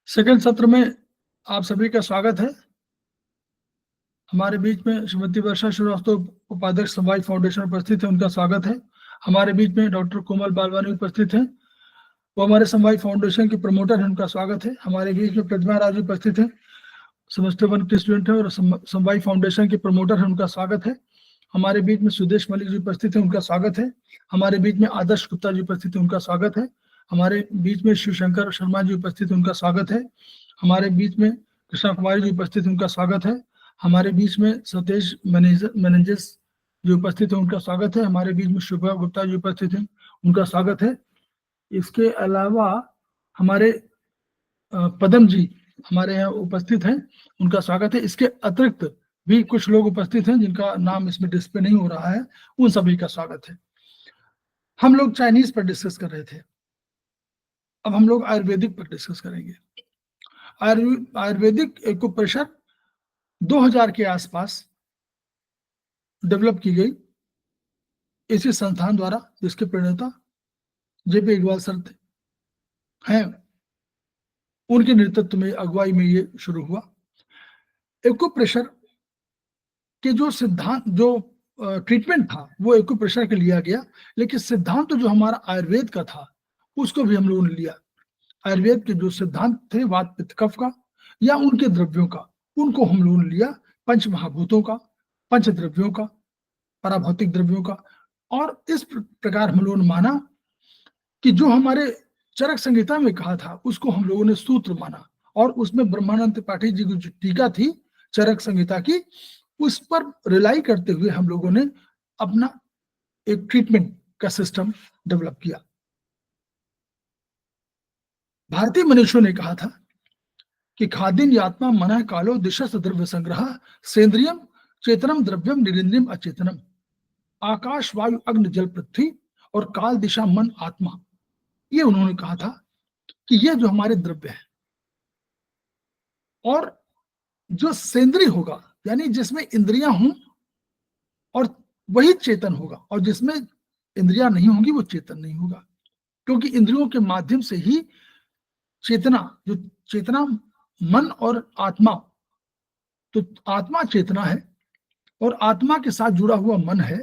Second सत्र में आप सभी का स्वागत है। हमारे बीच में श्रीमती वर्षा श्रीवास्तव उपाध्यक्ष समवाय फाउंडेशन उपस्थित है, उनका स्वागत है। हमारे बीच में डॉक्टर कोमल बालवानी उपस्थित है, वो हमारे समवाय फाउंडेशन के प्रमोटर हैं, उनका स्वागत है। हमारे बीच में प्रतिमा राज उपस्थित है, सेमेस्टर 1 के स्टूडेंट है और समवाय फाउंडेशन के प्रमोटर हैं, उनका स्वागत है। हमारे बीच में सुदेश मलिक जी उपस्थित है, उनका स्वागत है। हमारे बीच में आदर्श गुप्ता जी उपस्थित है, उनका स्वागत है। हमारे बीच में शिवशंकर शर्मा जी उपस्थित है, उनका स्वागत है। हमारे बीच में कृष्णा कुमारी जी उपस्थित है, उनका स्वागत है। हमारे बीच में सतेश मैनेजर्स जो उपस्थित है, उनका स्वागत है। हमारे बीच में शुभा गुप्ता जी उपस्थित है, उनका स्वागत है। इसके अलावा हमारे पदम जी हमारे यहाँ उपस्थित हैं, उनका स्वागत है। इसके अतिरिक्त भी कुछ लोग उपस्थित हैं जिनका नाम इसमें डिस्प्ले नहीं हो रहा है, उन सभी का स्वागत है। हम लोग चाइनीज पर डिस्कस कर रहे थे, अब हम लोग आयुर्वेदिक पर डिस्कस करेंगे। आयुर्वेदिक एक्यूप्रेशर 2000 के आसपास डेवलप की गई इसी संस्थान द्वारा, जिसके प्रणेता जेपी इकबाल सर हैं, उनके नेतृत्व में अगुवाई में ये शुरू हुआ। एक्यूप्रेशर के जो सिद्धांत, जो ट्रीटमेंट था वो एक्यूप्रेशर के लिया गया, लेकिन सिद्धांत तो जो हमारा आयुर्वेद का था उसको भी हम लोगों ने लिया। आयुर्वेद के जो सिद्धांत थे वात पित्त कफ का या उनके द्रव्यों का, उनको हम लोगों ने लिया। पंच महाभूतों का, पंच द्रव्यों का, पराभौतिक द्रव्यों का, और इस प्रकार हम लोगों ने माना कि जो हमारे चरक संहिता में कहा था उसको हम लोगों ने सूत्र माना, और उसमें ब्रह्मानंद त्रिपाठी जी की जो टीका थी चरक संहिता की, उस पर रिलाई करते हुए हम लोगों ने अपना एक ट्रीटमेंट का सिस्टम डेवलप किया। भारतीय मनुष्यों ने कहा था कि खादिन यात्मा मन कालो दिशस द्रव्य संग्रह सेंद्रियम चेतनम द्रव्यम निरिंद्रियम अचेतनम, आकाश वायु अग्नि जल पृथ्वी और काल दिशा मन आत्मा। ये उन्होंने कहा था कि ये जो हमारे द्रव्य है, और जो सेंद्रीय होगा यानी जिसमें इंद्रियां हों और वही चेतन होगा, और जिसमें इंद्रियां नहीं होंगी वो चेतन नहीं होगा, क्योंकि इंद्रियों के माध्यम से ही चेतना, जो चेतना मन और आत्मा, तो आत्मा चेतना है और आत्मा के साथ जुड़ा हुआ मन है,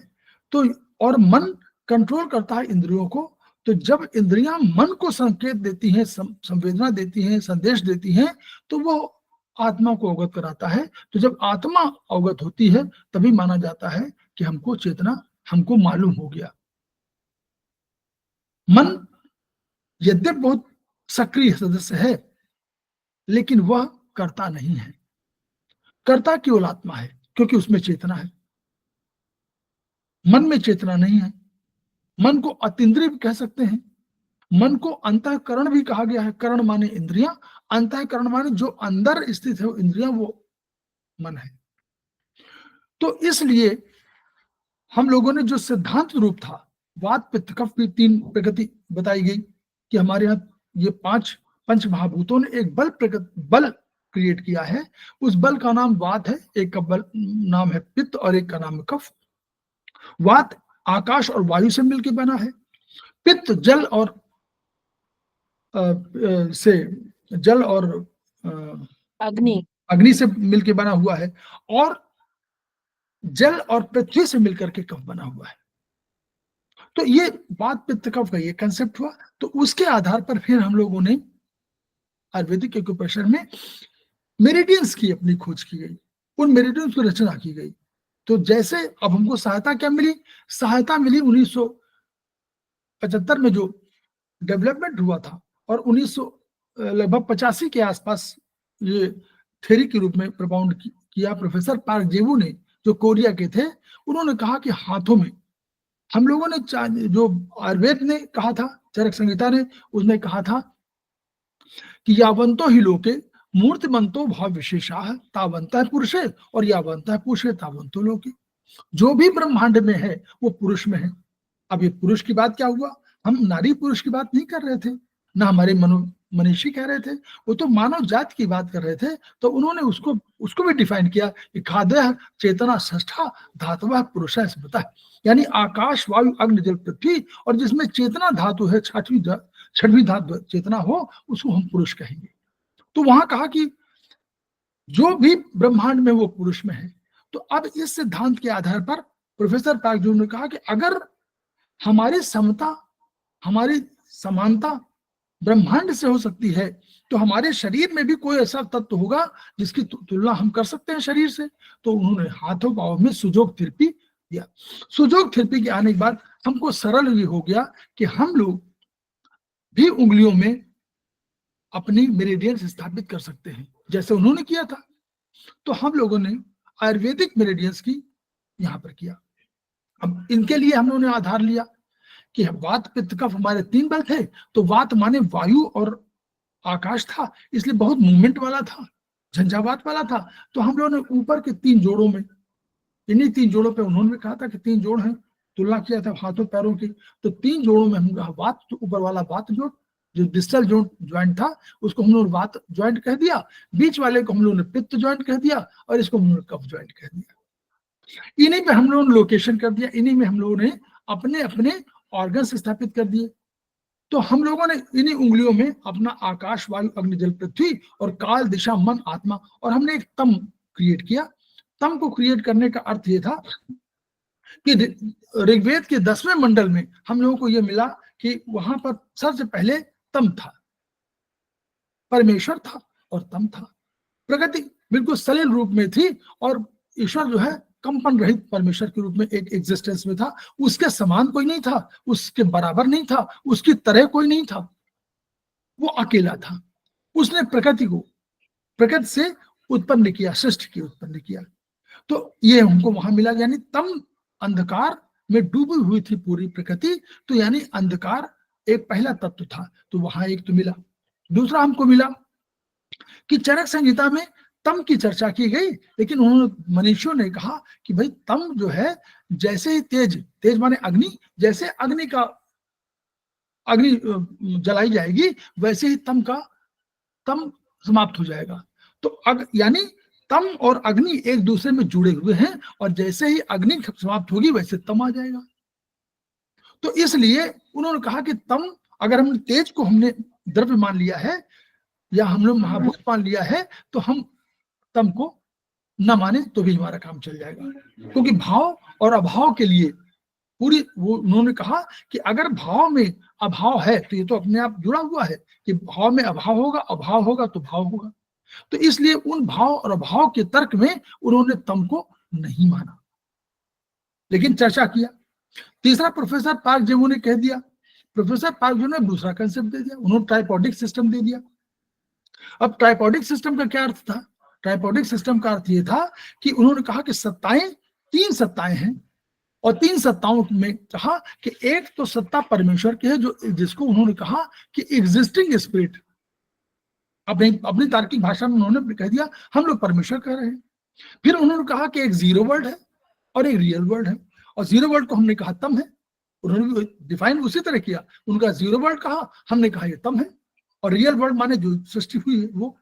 तो और मन कंट्रोल करता है इंद्रियों को। तो जब इंद्रियां मन को संकेत देती हैं, संवेदना देती हैं, संदेश देती हैं, तो वो आत्मा को अवगत कराता है। तो जब आत्मा अवगत होती है तभी माना जाता है कि हमको चेतना, हमको मालूम हो गया। मन यद्यपि बहुत सक्रिय सदस्य है, लेकिन वह कर्ता नहीं है। कर्ता केवल आत्मा है, क्योंकि उसमें चेतना है, मन में चेतना नहीं है। मन को अतीन्द्रिय भी कह सकते हैं। मन को अंतःकरण भी कहा गया है। करण माने इंद्रियां, अंतःकरण माने जो अंदर स्थित है वो इंद्रियां, वो मन है। तो इसलिए हम लोगों ने जो सिद्धांत रूप था, वात पित्त कफ की 3 प्रकृति बताई गई कि हमारे यहाँ ये 5 पंच महाभूतों ने एक बल क्रिएट किया है। उस बल का नाम वात है, एक का बल नाम है पित्त और एक का नाम है कफ। वात आकाश और वायु से मिलकर बना है, पित्त जल और अग्नि से मिलकर बना हुआ है, और जल और पृथ्वी से मिलकर के कफ बना हुआ है। तो ये वात पित्त कफ का ये कंसेप्ट हुआ। तो उसके आधार पर फिर हम लोगों ने आयुर्वेदिक एक्यूप्रेशर में मेरिडियंस की अपनी खोज की गई, उन मेरिडियंस की रचना की गई। तो जैसे अब हमको सहायता क्या मिली? सहायता मिली 1975 में जो डेवलपमेंट हुआ था, और 1985 के आसपास ये थ्योरी के रूप में प्रपाउंड किया प्रोफेसर पार्क जेवू ने, जो कोरिया के थे। उन्होंने कहा कि हाथों में, हम लोगों ने जो आयुर्वेद ने कहा था, चरक संहिता ने, उसने कहा था कि यावंतो ही लोके मूर्तिमंतो भाव विशेषा तावंतः पुरुषे और यावंतः पुरुषे तावंतो लोके। जो भी ब्रह्मांड में है वो पुरुष में है। अब ये पुरुष की बात क्या हुआ? हम नारी पुरुष की बात नहीं कर रहे थे, ना हमारे मनीषी कह रहे थे, वो तो मानव जाति की बात कर रहे थे। तो उन्होंने उसको भी डिफाइन किया कि खाद्य चेतना षष्ठा धातुवः पुरुषः स्मृतः, यानी आकाश वायु अग्नि जल पृथ्वी, और जिसमें चेतना धातु है, छठवीं धातु चेतना हो, उसको हम पुरुष कहेंगे। तो वहां कहा कि जो भी ब्रह्मांड में वो पुरुष में है। तो अब इस सिद्धांत के आधार पर प्रोफेसर पाकजू ने कहा कि अगर हमारी समता, हमारी समानता ब्रह्मांड से हो सकती है, तो हमारे शरीर में भी कोई ऐसा तत्व होगा जिसकी तुलना हम कर सकते हैं शरीर से। तो उन्होंने हाथों पांव में सुजोग थेरेपी दिया। सुजोग थेरेपी के आने के बाद हमको सरल ये हो गया कि हम लोग भी उंगलियों में अपनी मेरिडियंस स्थापित कर सकते हैं, जैसे उन्होंने किया था। तो हम लोगों ने आयुर्वेदिक मेरिडियंस की यहां पर किया। अब इनके लिए हम लोगों ने आधार लिया कि वात पित्त कफ हमारे 3 बल थे। तो वात माने वायु और आकाश था, इसलिए बहुत मूवमेंट वाला था, झंझावात वाला था। तो हम लोगों ने ऊपर के 3 जोड़ों में, इन्हीं 3 जोड़ों पे उन्होंने कहा था कि 3 जोड़ हैं, तुलना किया था हाथों पैरों की। तो 3 जोड़ों में हम कहा वात, तो ऊपर वाला वात जोड़, जो डिस्टल ज्वाइंट था उसको हम लोग वात ज्वाइंट कह दिया, बीच वाले को हम लोगों ने पित्त ज्वाइंट कह दिया, और इसको हम लोग कफ ज्वाइंट कह दिया। इन्हीं पे हम लोगों ने लोकेशन कर दिया, इन्हीं में हम लोगों ने अपने अपने ऑर्गन्स स्थापित कर दिए। तो हम लोगों ने इन्हीं उंगलियों में अपना आकाश वायु अग्नि जल पृथ्वी और काल दिशा मन आत्मा, और हमने एक तम क्रिएट किया। तम को क्रिएट करने का अर्थ ये था कि ऋग्वेद के 10वें मंडल में हम लोगों को यह मिला कि वहां पर सबसे पहले तम था, परमेश्वर था और तम था। प्रकृति बिल्कुल सलिल रूप में थी, और ईश्वर जो है कंपन रहित परमेश्वर के रूप में एक एग्जिस्टेंस में था। उसके समान कोई नहीं था, उसके बराबर नहीं था, उसकी तरह कोई नहीं था, वो अकेला था। उसने प्रकृति से उत्पन्न किया, सृष्टि की उत्पन्न किया। तो ये हमको वहां मिला, यानी तम अंधकार में डूबी हुई थी पूरी प्रकृति। तो यानी अंधकार एक पहला तत्व था, तो वहां एक तो मिला। दूसरा हमको मिला कि चरक संहिता में तम की चर्चा की गई, लेकिन उन्होंने मनीषियों ने कहा कि भाई तम जो है, जैसे ही तेज माने अग्नि, जैसे अग्नि जलाई जाएगी वैसे ही तम समाप्त हो जाएगा। तो यानी तम और अग्नि एक दूसरे में जुड़े हुए हैं, और जैसे ही अग्नि समाप्त होगी वैसे तम आ जाएगा। तो इसलिए उन्होंने कहा कि तम, अगर हम तेज को हमने द्रव्य मान लिया है या हम लोग महाभूत मान लिया है, तो हम तम को न माने तो भी हमारा काम चल जाएगा। क्योंकि भाव और अभाव के लिए पूरी, वो उन्होंने कहा कि अगर भाव में अभाव है तो ये तो अपने आप जुड़ा हुआ है कि भाव में अभाव होगा, अभाव होगा तो भाव होगा। तो इसलिए उन भाव और अभाव के तर्क में उन्होंने तम को नहीं माना, लेकिन चर्चा किया। तीसरा प्रोफेसर पार्क जेमू ने कह दिया, प्रोफेसर पार्क जो ने दूसरा कंसेप्ट दे दिया, उन्होंने ट्राइपॉडिक सिस्टम दे दिया। अब ट्राइपॉडिक सिस्टम का क्या अर्थ था? ट्राइपॉडिक सिस्टम का अर्थ ये था कि उन्होंने कहा कि सत्ताएं, 3 सत्ताएं हैं, और 3 सत्ताओं में कहा कि एक तो सत्ता परमेश्वर की है, जो जिसको उन्होंने कहा कि एग्जिस्टिंग स्पिरिट। अपनी तार्किक भाषा में उन्होंने कह दिया हम लोग परमेश्वर कह रहे हैं। फिर उन्होंने कहा कि एक जीरो वर्ल्ड है और एक रियल वर्ल्ड है, और जीरो वर्ल्ड को हमने कहा तम है। उन्होंने डिफाइन उसी तरह किया, उनका जीरो वर्ल्ड कहा, हमने कहा ये तम है, और रियल वर्ल्ड माने जो सृष्टि हुई है वो।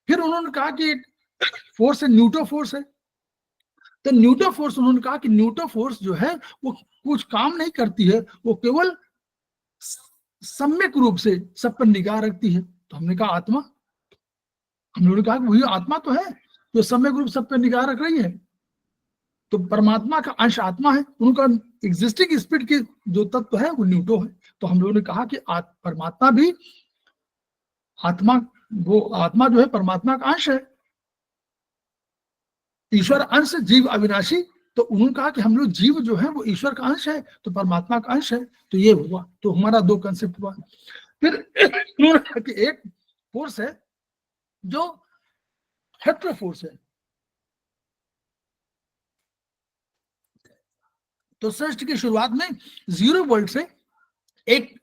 फिर उन्होंने कहा कि फोर्स है, न्यूटो फोर्स है। तो न्यूटो फोर्स, उन्होंने कहा कि न्यूटो फोर्स जो है वो कुछ काम नहीं करती है, वो केवल सम्यक रूप से सब पर निगाह रखती है। तो हमने कहा आत्मा, हम लोगों ने कहा वही आत्मा तो है जो सम्यक रूप सब पर निगाह रख रही है। तो परमात्मा का अंश आत्मा है, उनका एग्जिस्टिंग स्पिरिट की जो तत्व है वो न्यूटो है। तो हम लोगों ने कहा कि परमात्मा भी आत्मा, वो आत्मा जो है परमात्मा का अंश है। ईश्वर अंश, जीव अविनाशी। तो उन्होंने कहा कि हम लोग जीव जो है वो ईश्वर का अंश है, तो परमात्मा का अंश है। तो ये हुआ, तो हमारा 2 कंसेप्ट हुआ। फिर उन्होंने कहा कि एक फोर्स है जो हेट्रो फोर्स है। तो सृष्टि की शुरुआत में जीरो वर्ल्ड से एक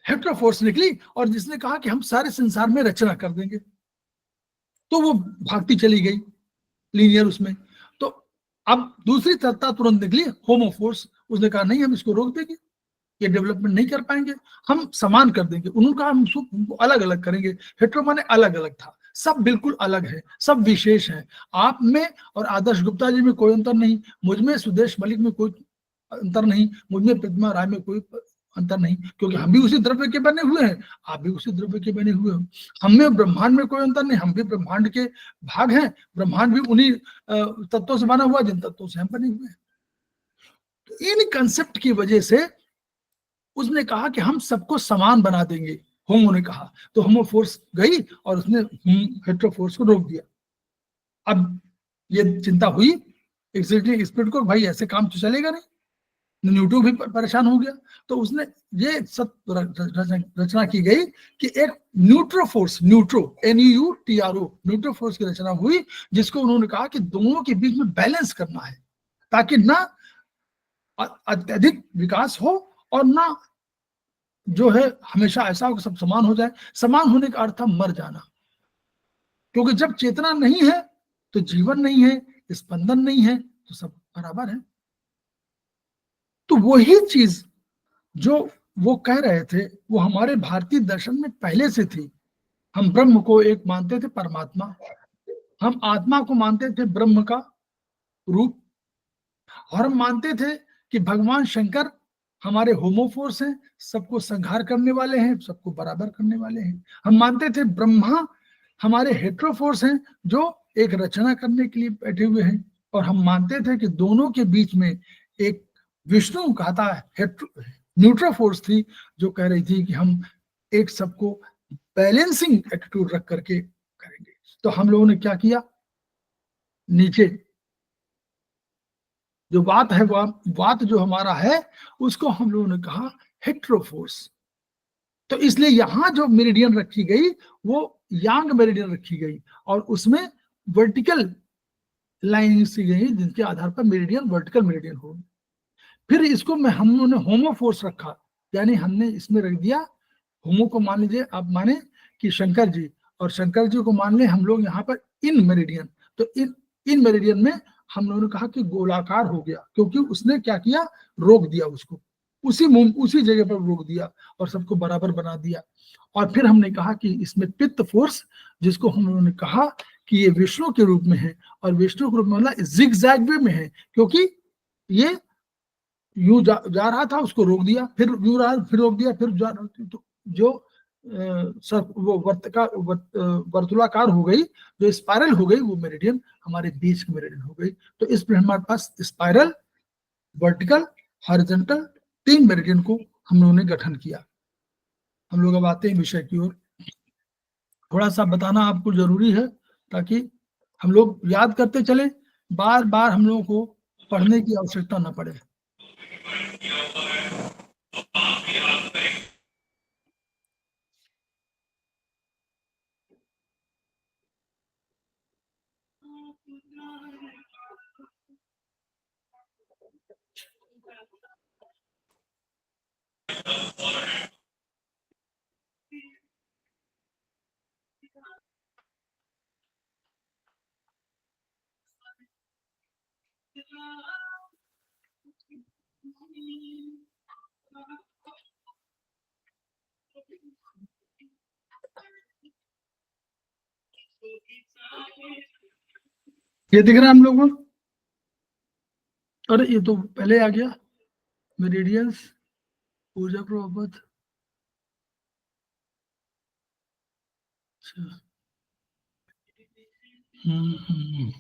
हेट्रो फोर्स निकली, और जिसने कहा कि हम सारे संसार में रचना कर देंगे। तो वो भागती चली गई लीनियर उसमें। तो अब दूसरी सत्ता तुरंत निकली, होमो फोर्स। उसने कहा नहीं, हम इसको रोक देंगे, ये डेवलपमेंट नहीं कर पाएंगे, हम समान कर देंगे। उन्होंने कहा हम अलग अलग करेंगे। हेट्रो माने अलग अलग था, सब बिल्कुल अलग है, सब विशेष है। आप में और आदर्श गुप्ता जी में कोई अंतर नहीं, मुझ में सुदेश मलिक में कोई अंतर नहीं, मुझ में प्रतिमा राय में कोई अंतर नहीं, क्योंकि हम भी उसी द्रव्य के बने हुए हैं, आप भी उसी द्रव्य के बने हुए हो। हम में ब्रह्मांड में कोई अंतर नहीं, हम भी ब्रह्मांड के भाग हैं, ब्रह्मांड भी उन्हीं तत्वों से बना हुआ जिन तत्वों से हम बने हुए हैं। तो इन कंसेप्ट की वजह से उसने कहा कि हम सबको समान बना देंगे, होमो ने कहा। तो होमो फोर्स गई और उसने हेट्रो फोर्स को रोक दिया। अब ये चिंता हुई एग्जिस्टिंग स्पिरिट को, भाई ऐसे काम तो चलेगा नहीं, न्यूटन भी परेशान हो गया। तो उसने ये सब रचना की गई कि एक न्यूट्रो फोर्स, NUTRO न्यूट्रो फोर्स की रचना हुई, जिसको उन्होंने कहा कि दोनों के बीच में बैलेंस करना है, ताकि ना अत्यधिक विकास हो और ना जो है हमेशा ऐसा हो कि सब समान हो जाए। समान होने का अर्थ था मर जाना, क्योंकि जब चेतना नहीं है तो जीवन नहीं है, स्पंदन नहीं है, तो सब बराबर है। तो वही चीज जो वो कह रहे थे वो हमारे भारतीय दर्शन में पहले से थी। हम ब्रह्म को एक मानते थे परमात्मा, हम आत्मा को मानते थे ब्रह्म का रूप, और हम मानते थे कि भगवान शंकर हमारे होमोफोर्स हैं, सबको संहार करने वाले हैं, सबको बराबर करने वाले हैं। हम मानते थे ब्रह्मा हमारे हेट्रोफोर्स हैं, जो एक रचना करने के लिए बैठे हुए हैं। और हम मानते थे कि दोनों के बीच में एक विष्णु कहता है न्यूट्रोफोर्स थी, जो कह रही थी कि हम एक सबको बैलेंसिंग एटीट्यूड रख करके करेंगे। तो हम लोगों ने क्या किया, नीचे जो बात है, बात जो हमारा है उसको हम लोगों ने कहा हेट्रोफोर्स। तो इसलिए यहां जो मेरिडियन रखी गई वो यांग मेरिडियन रखी गई, और उसमें वर्टिकल लाइन सी गई जिनके आधार पर मेरिडियन वर्टिकल मेरिडियन हो। फिर इसको में हम लोगों ने होमोफोर्स रखा, यानी हमने इसमें रख दिया, होमो को मान लीजिए आप माने कि शंकर जी, और शंकर जी को मान ले हम लोग यहाँ पर इन मेरिडियन। तो इन मेरिडियन में हम लोगों ने कहा कि गोलाकार हो गया, क्योंकि उसने क्या किया, रोक दिया उसको, उसी जगह पर रोक दिया और सबको बराबर बना दिया। और फिर हमने कहा कि इसमें पित्त फोर्स, जिसको हम लोगों ने कहा कि ये विष्णु के रूप में है, और विष्णु के रूप में मतलब जिगजैग वे में है, क्योंकि ये यूं जा रहा था, उसको रोक दिया, फिर यूं रहा, फिर रोक दिया, फिर जा तो जो वो वर्तुलाकार हो गई, जो स्पाइरल हो गई, वो मेरिडियन हमारे बीच की मेरिडियन हो गई। तो इस पर हमारे पास स्पाइरल, वर्टिकल, हॉरिजॉन्टल, 3 मेरिडियन को हम लोगों ने गठन किया। हम लोग अब आते हैं विषय की ओर। थोड़ा सा बताना आपको जरूरी है, ताकि हम लोग याद करते चले, बार बार हम लोगों को पढ़ने की आवश्यकता न पड़े। ये दिख रहा है हम लोगों को? अरे ये तो पहले आ गया, मेरिडियंस, ऊर्जा प्रभाव। अच्छा, हम्म।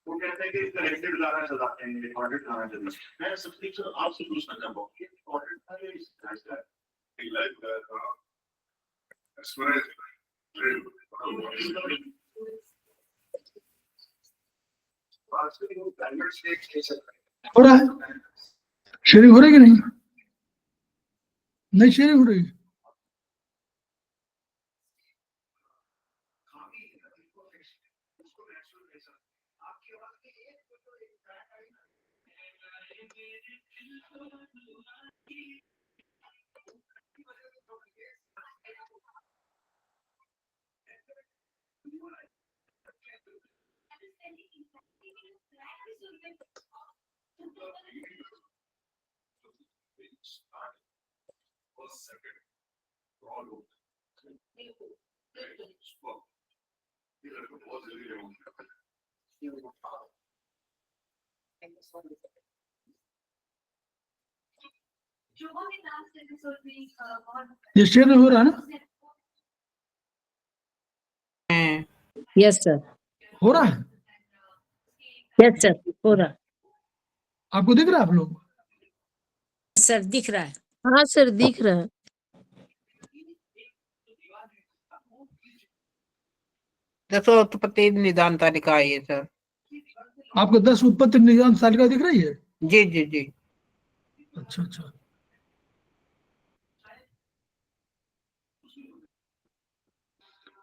वो कहते हैं कि कनेक्टेड गाना चलाते हैं, रिकॉर्डेड गाना चलाते हैं। मैं सबसे आपसे पूछना चाहता हूँ कि रिकॉर्डेड था या लाइव गाना? हो रहा है? शेयरिंग हो रही कि नहीं? नहीं शेयरिंग हो रही। ये शेयर हो रहा है ना? यस सर, हो रहा है? यस सर, हो रहा। आपको दिख रहा है आप लोग? सर दिख रहा है। हाँ सर दिख रहा है। दसो उत्पत्ति निदान तालिका है ये सर। आपको 10 उत्पत्ति निदान तालिका दिख रही है? जी जी जी। अच्छा अच्छा,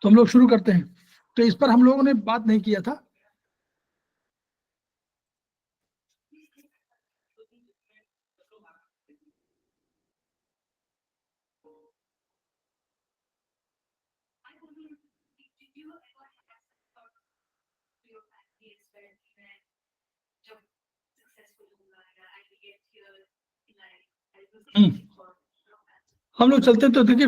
तो हम लोग शुरू करते हैं। तो इस पर हम लोगों ने बात नहीं किया था। हम लोग चलते तो देखिए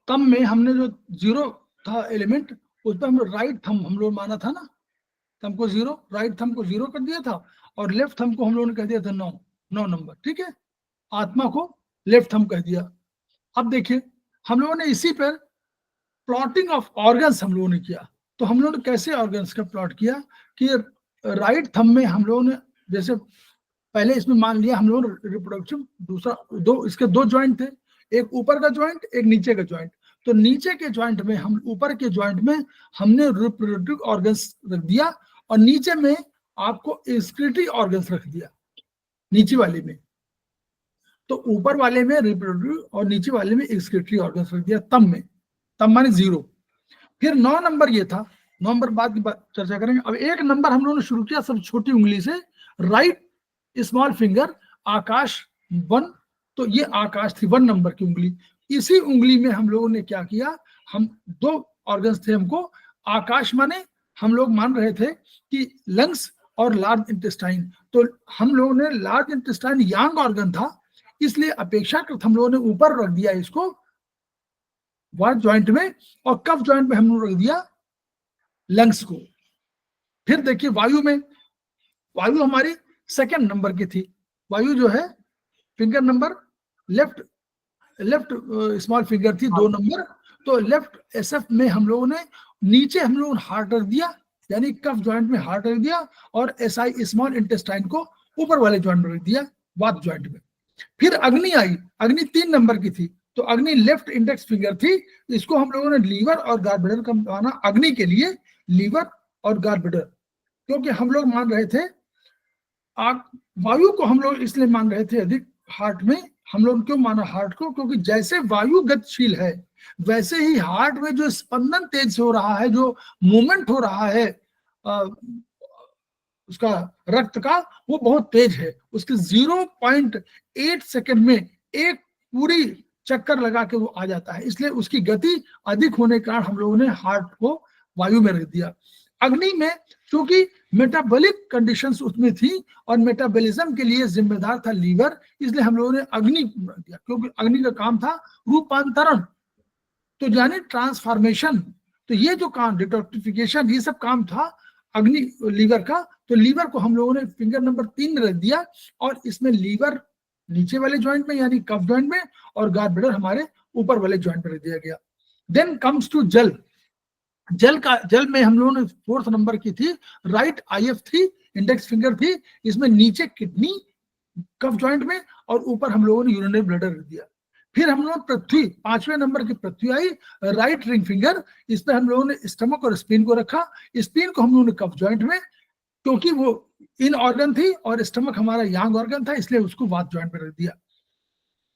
तम में हमने जो 0 था एलिमेंट, उस पर हम राइट थंब हम लोग माना था ना, थंब को 0, राइट थंब को 0 कर दिया था, और लेफ्ट थंब को हम लोगों ने कह दिया था 9 नंबर, ठीक है। आत्मा को लेफ्ट थंब कह दिया। अब देखिए हम लोगों ने इसी पर प्लॉटिंग ऑफ ऑर्गन्स हम लोगों ने किया। तो हम लोगों ने कैसे ऑर्गन्स का प्लॉट किया कि राइट थंब में हम लोगों ने जैसे पहले इसमें मान लिया हम लोग रिप्रोडक्शन, दूसरा इसके 2 ज्वाइंट थे, एक ऊपर का ज्वाइंट, एक नीचे का ज्वाइंट। तो नीचे के ज्वाइंट में हम ऊपर के ज्वाइंट में हमने रिप्रोडक्टिव ऑर्गन्स रख दिया, और नीचे में आपको एक्सक्रीटरी ऑर्गन्स रख दिया नीचे वाले में। तो ऊपर वाले में रिप्रोडक्टिव और नीचे वाले में एक्सक्रीटरी ऑर्गन्स रख दिया तम में, तम माने 0। फिर 9 नंबर ये था, 9 नंबर बाद की चर्चा करेंगे। अब 1 नंबर हम लोगों ने शुरू किया सब छोटी उंगली से, राइट स्मॉल फिंगर, आकाश 1। तो ये आकाश थी 1 नंबर की उंगली। इसी उंगली में हम लोगों ने क्या किया, हम 2 ऑर्गन्स थे हमको। आकाश माने हम लोग मान रहे थे कि लंग्स और लार्ज इंटेस्टाइन। तो हम लोगों ने लार्ज इंटेस्टाइन यांग ऑर्गन था, इसलिए अपेक्षाकृत हम लोगों ने ऊपर रख दिया इसको वार्ड ज्वाइंट में, और कफ ज्वाइंट में हम लोग रख दिया लंग्स को। फिर देखिए वायु में, वायु हमारी 2nd नंबर की थी। वायु जो है finger number left small finger थी 2 नंबर। तो लेफ्ट एसएफ में हम लोगों ने नीचे हम लोगों ने हार्ट रख दिया, यानी कफ ज्वाइंट में हार्ट रख दिया, और एसआई स्मॉल इंटेस्टाइन को ऊपर वाले ज्वाइंट में रख दिया वात ज्वाइंट में। फिर अग्नि आई, अग्नि 3 नंबर की थी। तो अग्नि लेफ्ट इंडेक्स फिंगर थी, इसको हम लोगों ने लीवर और गार्बेडर का माना। अग्नि के लिए लीवर और गार्बेडर, क्योंकि हम लोग मान रहे थे वायु को हम लोग इसलिए मान रहे थे अधिक हार्ट में। हम लोग क्यों माना हार्ट को, क्योंकि जैसे वायु गतिशील है वैसे ही हार्ट में जो स्पंदन तेज से हो रहा है, जो मूवमेंट हो रहा है उसका रक्त का, वो बहुत तेज है। उसके 0.8 सेकंड में एक पूरी चक्कर लगा के वो आ जाता है, इसलिए उसकी गति अधिक होने के कारण हम लोगों ने हार्ट को वायु में रख दिया। अग्नि में क्योंकि मेटाबॉलिक कंडीशंस उसमें थी और मेटाबॉलिज्म के लिए जिम्मेदार था लीवर, इसलिए हम लोगों ने अग्नि रख दिया, क्योंकि अग्नि का काम था रूपांतरण, तो यानी ट्रांसफॉर्मेशन। तो ये जो काम डिटॉक्सिफिकेशन, ये सब काम था अग्नि लीवर का। तो लीवर को हम लोगों ने फिंगर नंबर 3 में रख दिया, और इसमें लीवर नीचे वाले ज्वाइंट में यानी कफ ज्वाइंट में, और गार्बेडर हमारे ऊपर वाले ज्वाइंट में रख दिया गया। देन कम्स टू जल। जल में हम लोगों ने 4th नंबर की थी, राइट आईएफ थी, इंडेक्स फिंगर थी, इसमें नीचे किडनी कफ ज्वाइंट में, और ऊपर हम लोगों ने यूरिनरी ब्लैडर रख दिया। फिर हम लोग पृथ्वी, 5वें नंबर की पृथ्वी आई, राइट रिंग फिंगर, इस पे हम लोगों ने स्टमक और स्प्लीन को रखा। स्प्लीन को हम लोगों ने कफ ज्वाइंट में, क्योंकि वो इन ऑर्गन थी और स्टमक हमारा यांग ऑर्गन था, इसलिए उसको वात ज्वाइंट में रख दिया।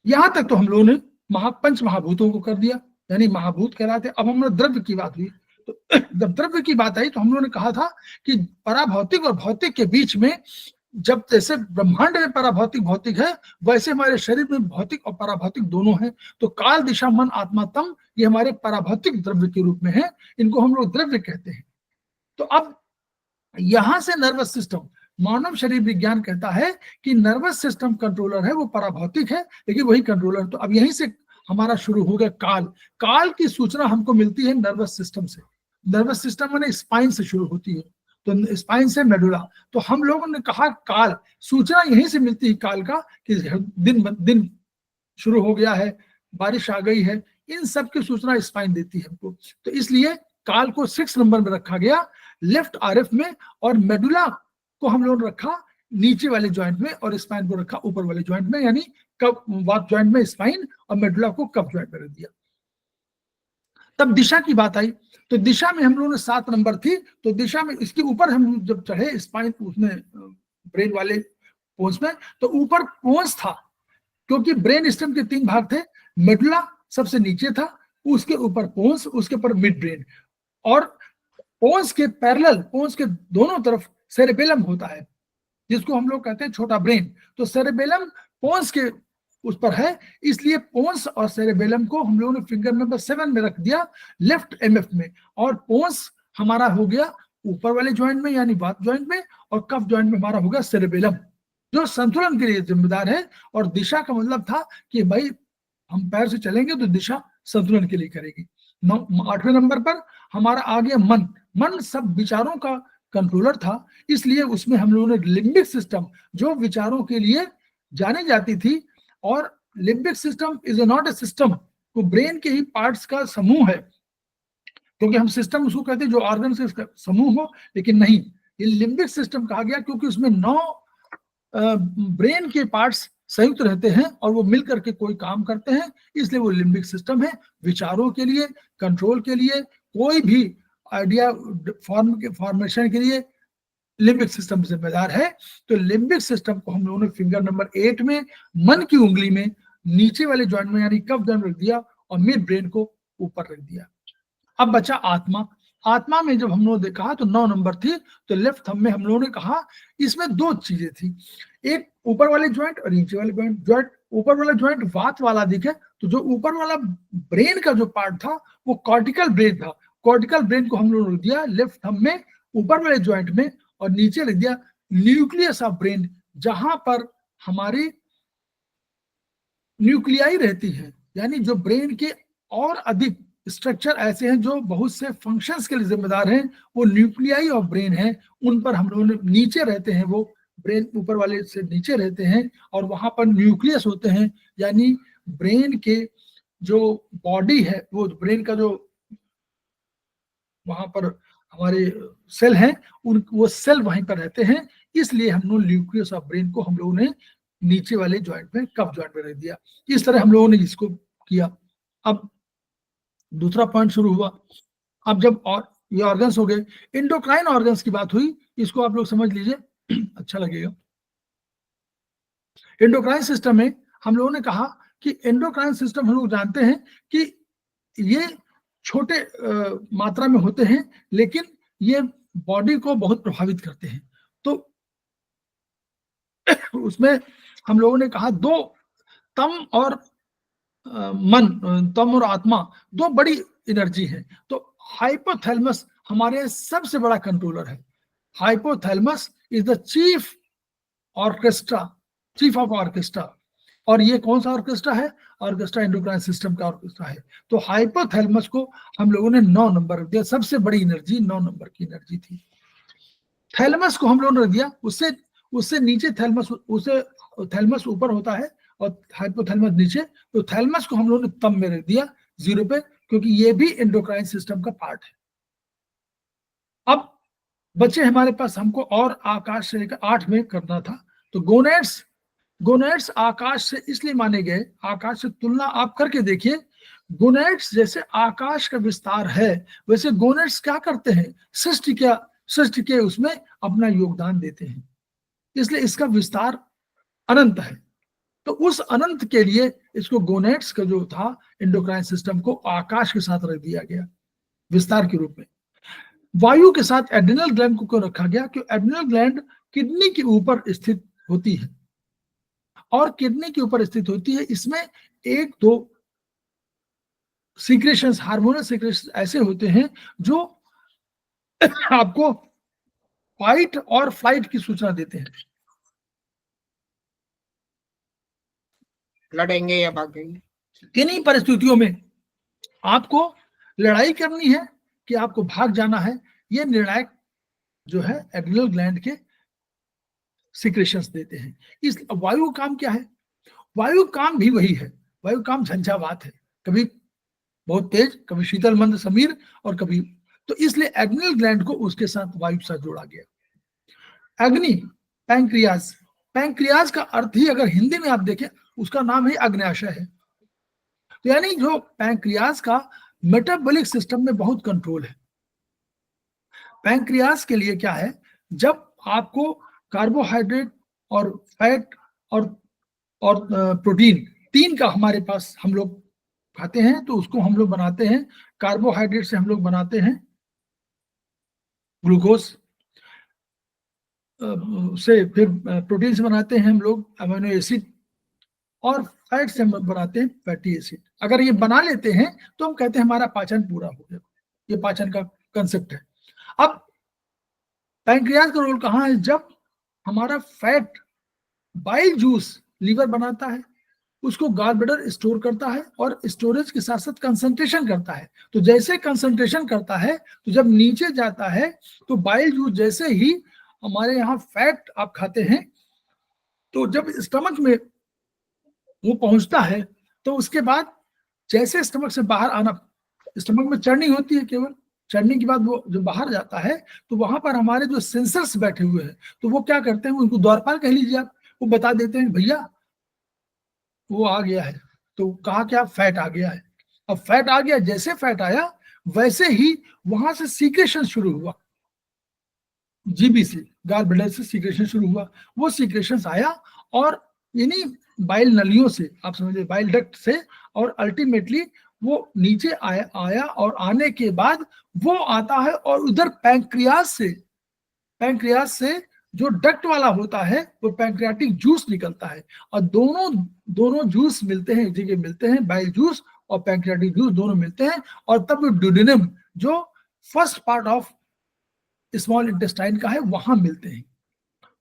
यहां तक तो हम लोगों ने पंच महाभूतों को कर दिया, यानी महाभूत कहलाते। अब हमने द्रव्य की बात हुई, तो जब द्रव्य की बात आई तो हम लोगों ने कहा था कि पराभौतिक और भौतिक के बीच में, जब जैसे ब्रह्मांड में पराभौतिक भौतिक है, वैसे हमारे शरीर में भौतिक और पराभौतिक दोनों हैं। तो काल, दिशा, मन, आत्मा, तम, ये हमारे पराभौतिक द्रव्य के रूप में है, इनको हम लोग द्रव्य कहते हैं। तो अब यहां से नर्वस सिस्टम, मानव शरीर विज्ञान कहता है कि नर्वस सिस्टम कंट्रोलर है, वो पराभौतिक है लेकिन वही कंट्रोलर। तो अब यहीं से हमारा शुरू हो गया काल। काल की सूचना हमको मिलती है नर्वस सिस्टम से। नर्वस सिस्टम माने स्पाइन से शुरू होती है, तो स्पाइन से मेडुला। तो हम लोगों ने कहा काल, सूचना यहीं से मिलती है काल का, कि दिन शुरू हो गया है, बारिश आ गई है, इन सब की सूचना स्पाइन देती है हमको। तो इसलिए काल को 6 नंबर में रखा गया, लेफ्ट आरएफ में, और मेडुला को हम लोगों ने रखा नीचे वाले ज्वाइंट में, और स्पाइन को रखा ऊपर वाले ज्वाइंट में, यानी कप वात ज्वाइंट में स्पाइन, और मेडुला को कप ज्वाइंट में रख दिया। तब दिशा की बात आई, तो दिशा में हम लोगों ने 7 नंबर थी, तो दिशा में इसके ऊपर हम जब चढ़े स्पाइन, उसमें ब्रेन वाले पोन्स में, तो ऊपर पोन्स था, क्योंकि ब्रेन स्टेम के 3 भाग थे। मेडुला सबसे नीचे था, उसके ऊपर पोन्स, उसके ऊपर मिड ब्रेन, और पोन्स के पैरेलल, पोन्स के दोनों तरफ सेरेबेलम होता है, जिसको हम लोग कहते हैं छोटा ब्रेन। तो सेरेबेलम पोन्स के उस पर है, इसलिए पोन्स और सेरेबेलम को हम लोगों ने फिंगर नंबर 7 में रख दिया, लेफ्ट एमएफ में। और पोन्स हमारा हो गया ऊपर वाले ज्वाइंट में, यानी वात ज्वाइंट में, और कफ ज्वाइंट में हमारा होगा सेरेबेलम, जो संतुलन के लिए जिम्मेदार है। और दिशा का मतलब था कि भाई हम पैर से चलेंगे तो दिशा संतुलन के लिए करेगी। 8वें नंबर पर हमारा आ गया मन। मन सब विचारों का कंट्रोलर था, इसलिए उसमें हम लोगों ने लिम्बिक सिस्टम, जो विचारों के लिए जानी जाती थी, और limbic system is not a system, तो ब्रेन के ही पार्ट्स का समूह है, क्योंकि हम सिस्टम उसको कहते हैं जो ऑर्गन से समूह हो, लेकिन नहीं, ये लिम्बिक सिस्टम कहा गया क्योंकि उसमें 9 ब्रेन के पार्ट्स संयुक्त रहते हैं और वो मिलकर के कोई काम करते हैं, इसलिए वो लिम्बिक सिस्टम है। विचारों के लिए, कंट्रोल के लिए, कोई भी आइडिया फॉर्मेशन के लिए लिम्बिक सिस्टम जिम्मेदार है। तो लिम्बिक सिस्टम को हम लोगों ने फिंगर नंबर 8 में, मन की उंगली में, नीचे वाले ज्वाइंट में यानी कफ ज्वाइंट रख दिया, और मिड ब्रेन को ऊपर रख दिया। अब बचा आत्मा। आत्मा में जब हम लोगों ने देखा तो 9 नंबर थी, तो लेफ्ट थंब में हम लोगों ने कहा इसमें 2 चीजें थी, एक ऊपर वाले ज्वाइंट और नीचे वाले ज्वाइंट। ऊपर वाला ज्वाइंट वात वाला दिखे, तो जो ऊपर वाला ब्रेन का जो पार्ट था वो कॉर्टिकल ब्रेन था। कॉर्टिकल ब्रेन को हम लोगों ने दिया लेफ्ट थंब में, ऊपर वाले ज्वाइंट में, और नीचे लिख दिया न्यूक्लियस ऑफ ब्रेन, जहां पर हमारी न्यूक्लियाई रहती है, यानी जो ब्रेन के और अधिक स्ट्रक्चर ऐसे हैं जो बहुत से फंक्शंस के लिए जिम्मेदार हैं, वो न्यूक्लियाई ऑफ ब्रेन है, उन पर हम लोगों ने नीचे रहते हैं, वो ब्रेन ऊपर वाले से नीचे रहते हैं, और वहां पर न्यूक्लियस होते हैं, यानी ब्रेन के जो बॉडी है, वो ब्रेन का जो वहां पर हमारे सेल हैं, उन वो सेल वहीं पर रहते हैं, इसलिए हम लोग न्यूक्लियस ऑफ ब्रेन को हम लोगों ने नीचे वाले ज्वाइंट में, कफ ज्वाइंट में रख दिया। इस तरह हम लोगों ने इसको किया। अब दूसरा पॉइंट शुरू हुआ। अब जब और ये ऑर्गन्स हो गए, एंडोक्राइन ऑर्गन्स की बात हुई, इसको आप लोग समझ लीजिए, अच्छा लगेगा। एंडोक्राइन सिस्टम में हम लोगों ने कहा कि एंडोक्राइन सिस्टम हम लोग जानते हैं कि ये छोटे मात्रा में होते हैं, लेकिन ये बॉडी को बहुत प्रभावित करते हैं। तो उसमें हम लोगों ने कहा 2 तम और मन, तम और आत्मा, 2 बड़ी एनर्जी है। तो हाइपोथैलेमस हमारे सबसे बड़ा कंट्रोलर है। Hypothalamus is the chief orchestra, chief of orchestra. और ये कौन सा ऑर्केस्ट्रा है? ऑर्केस्ट्रा एंडोक्राइन सिस्टम का ऑर्केस्ट्रा है। तो हाइपोथैलेमस को हम लोगों ने 9 नंबर दिया, सबसे बड़ी एनर्जी 9 नंबर की एनर्जी थी। थैलेमस को हम लोगों ने दिया, उससे नीचे थैलेमस, उसे थैलेमस ऊपर होता है और हाइपोथैलेमस नीचे, तो थैलेमस को हम लोगों ने तम में रख दिया 0 पे, क्योंकि ये भी एंडोक्राइन सिस्टम का पार्ट है। अब बच्चे हमारे पास, हमको और आकाश से लेकर 8 में करना था। तो गोनेट्स, गोनेट्स आकाश से इसलिए माने गए, आकाश से तुलना आप करके देखिए, गोनेट्स जैसे आकाश का विस्तार है, वैसे गोनेट्स क्या करते हैं? सृष्टि का सृष्टि के उसमें अपना योगदान देते हैं, इसलिए इसका विस्तार अनंत है। तो उस अनंत के लिए इसको गोनेट्स का जो था एंडोक्राइन सिस्टम को आकाश के साथ रख दिया गया विस्तार के रूप में। वायु के साथ एड्रिनल ग्लैंड को क्यों रखा गया? क्योंकि एड्रिनल ग्लैंड किडनी के ऊपर स्थित होती है, और किडनी के ऊपर स्थित होती है, इसमें एक दो सीक्रेशंस, हार्मोनल सीक्रेशंस ऐसे होते हैं जो आपको फाइट और फ्लाइट की सूचना देते हैं, लड़ेंगे या भागेंगे। किन्हीं परिस्थितियों में आपको लड़ाई करनी है कि आपको भाग जाना है, ये निर्णायक जो है एड्रिनल ग्लैंड के सीक्रेशंस देते हैं। इस वायु काम क्या है? वायु काम भी वही है, वायु काम झंझावात है, कभी बहुत तेज, कभी शीतल मंद समीर, और कभी, तो इसलिए एड्रिनल ग्लैंड को उसके साथ वायु के साथ जोड़ा गया। अग्नि, पैंक्रियाज, पैंक्रियाज का अर्थ ही अगर हिंदी में आप देखें उसका नाम ही अग्न्याशय है। तो यानी जो पैंक्रियाज का मेटाबॉलिक सिस्टम में बहुत कंट्रोल है। पैंक्रियाज के लिए क्या है, जब आपको कार्बोहाइड्रेट और फैट और प्रोटीन, तीन का हमारे पास हम लोग खाते हैं, तो उसको हम लोग बनाते हैं कार्बोहाइड्रेट से, हम लोग बनाते हैं ग्लूकोज से, फिर प्रोटीन से बनाते हैं हम लोग अमीनो एसिड, और फैट से हम बनाते हैं फैटी एसिड। अगर ये बना लेते हैं तो हम कहते हैं हमारा पाचन पूरा हो गया। ये पाचन का कंसेप्ट है। अब पैंक्रियाज का रोल कहाँ है? जब हमारा फैट बाइल जूस लीवर बनाता है, उसको गॉल ब्लैडर स्टोर करता है, और स्टोरेज के साथ साथ कंसंट्रेशन करता है। तो जैसे कंसंट्रेशन करता है, तो जब नीचे जाता है तो बाइल जूस जैसे ही हमारे यहाँ फैट आप खाते हैं, तो जब स्टमक में वो पहुंचता है, तो उसके बाद जैसे स्टमक से बाहर आना, स्टमक में चर्निंग होती है, केवल चढ़ने के बाद वो जो बाहर जाता है, तो वहां पर हमारे जो सेंसर्स बैठे हुए हैं, तो वो क्या करते हैं, उनको द्वारपाल कह लीजिए आप, वो बता देते हैं भैया वो आ गया है। तो कहा क्या? फैट आ गया है। अब फैट आ गया, जैसे फैट आया वैसे ही वहां से सीक्रेशन शुरू हुआ, जीबी से, गॉल ब्लैडर से सीक्रेशन शुरू हुआ। वो सीक्रेशन आया और यानी बाइल नलियों से, आप समझिए बाइल डक्ट से, और अल्टीमेटली वो नीचे आया और आने के बाद वो आता है और उधर पैंक्रियाज से जो डक्ट वाला होता है वो पैंक्रियाटिक जूस निकलता है, और दोनों जूस मिलते हैं, एक जगह मिलते हैं, बाइल जूस और पैंक्रियाटिक जूस दोनों मिलते हैं, और तब ड्यूडेनम जो first part of small intestine का है वहां मिलते हैं।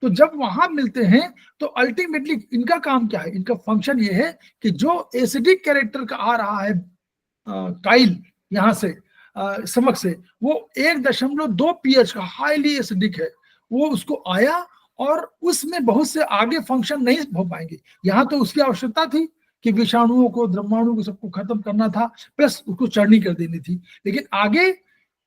तो जब वहां मिलते हैं तो अल्टीमेटली इनका काम क्या है? इनका फंक्शन ये है कि जो एसिडिक कैरेक्टर का आ रहा है काइल यहां से स्टमक से, वो 1.2 pH का हाईली एसिडिक है, वो उसको आया और उसमें बहुत से आगे फंक्शन नहीं हो पाएंगे। यहाँ तो उसकी आवश्यकता थी कि विषाणुओं को, द्रव्याणुओं को सबको खत्म करना था, प्लस उसको चर्नी कर देनी थी, लेकिन आगे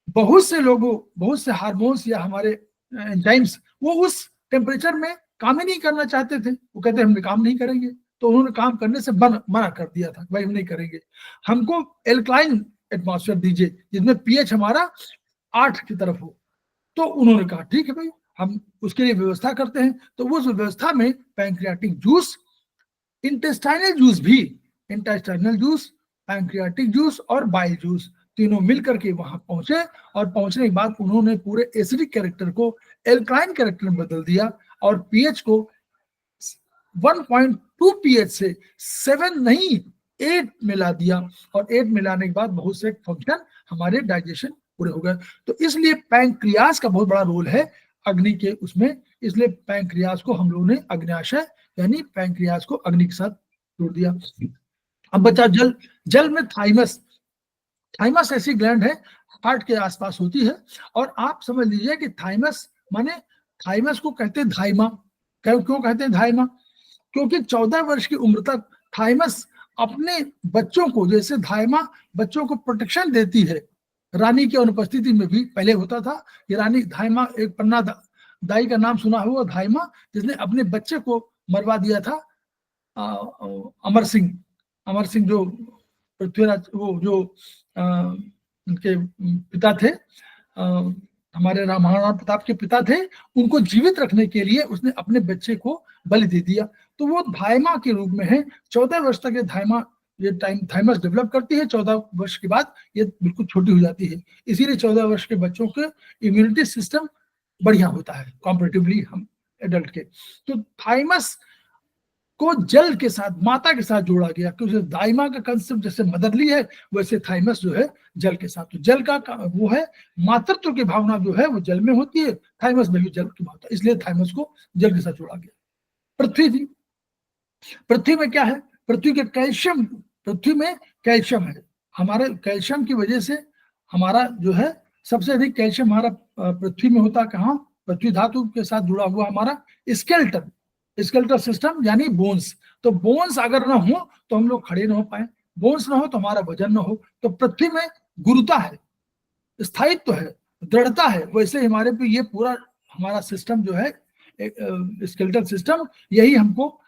बहुत से लोगों, बहुत से हार्मोन्स या हमारे एंजाइम्स वो उस टेम्परेचर में काम ही नहीं करना चाहते थे। वो कहते हम काम नहीं करेंगे, तो उन्होंने काम करने से मना कर दिया था, भाई हम नहीं करेंगे, हमको एल्कलाइन एटमॉस्फेयर दीजिए जिसमें पीएच हमारा 8 की तरफ हो। तो उन्होंने कहा ठीक है भाई, हम उसके लिए व्यवस्था करते हैं। तो उस व्यवस्था में पैंक्रियाटिक जूस, इंटेस्टाइनल जूस भी, इंटेस्टाइनल जूस, पैंक्रियाटिक जूस और बाइल जूस तीनों मिलकर के वहां पहुंचे, और पहुंचने के बाद उन्होंने पूरे एसिडिक कैरेक्टर को एल्कलाइन कैरेक्टर में बदल दिया, और पीएच को 1.2 पीएच से 7 नहीं 8 मिला दिया, और 8 मिलाने के बाद बहुत से फंक्शन हमारे डाइजेशन पूरे हो गए। तो इसलिए पैंक्रियाज का बहुत बड़ा रोल है अग्नि के उसमें, इसलिए पैंक्रियाज को हम लोगों ने अग्न्याशय यानी पैंक्रियाज को अग्नि के साथ जोड़ दिया। अब बचा जल। जल में थाइमस, थाइमस ऐसी ग्लैंड है हार्ट के आसपास होती है, और आप समझ लीजिए कि थाइमस माने, थाइमस को कहते हैं धाइमा। क्यों कहते हैं धाइमा? क्योंकि 14 वर्ष की उम्र तक थाइमस अपने बच्चों को, जैसे धाइमा बच्चों को प्रोटेक्शन देती है रानी की अनुपस्थिति में भी, पहले होता था कि रानी धाइमा, एक पन्ना दाई का नाम सुना हुआ धाइमा, जिसने अपने बच्चे को मरवा दिया था, अमर सिंह जो पृथ्वीराज, वो जो उनके पिता थे, हमारे महाराणा प्रताप के पिता थे, उनको जीवित रखने के लिए उसने अपने बच्चे को बलि दे दिया। तो वो धाइमा के रूप में है। 14 वर्ष तक ये धाइमा, ये थाइमस डेवलप करती है। 14 वर्ष के बाद ये बिल्कुल छोटी हो जाती है। इसीलिए 14 वर्ष के बच्चों के इम्यूनिटी सिस्टम बढ़िया होता है कंपैरेटिवली हम एडल्ट के। तो थाइमस को जल के साथ, माता के साथ जोड़ा गया, क्योंकि दाइमा का कंसेप्ट जैसे मदरली है, वैसे थाइमस जो है जल के साथ। तो जल का वो है, मातृत्व की भावना जो है वो जल में होती है, थाइमस में भी जल की भावना, इसलिए थाइमस को जल के साथ जोड़ा गया। पृथ्वी थी, पृथ्वी में क्या है, पृथ्वी के कैल्शियम, पृथ्वी में कैल्शियम है। हमारे कैल्शियम की वजह से हमारा जो है सबसे अधिक कैल्शियम हमारा पृथ्वी में होता है। कहाँ? पृथ्वी धातु के साथ जुड़ा हुआ हमारा स्केलेटन, स्केलेटल सिस्टम यानी बोन्स। तो बोन्स अगर ना हो तो हम लोग खड़े ना हो पाए, बोन्स ना हो तो हमारा वजन ना हो। तो पृथ्वी में गुरुता है, स्थायित्व है, दृढ़ता है। वैसे हमारे पे ये पूरा हमारा सिस्टम जो है स्केलेटल सिस्टम, यही हमको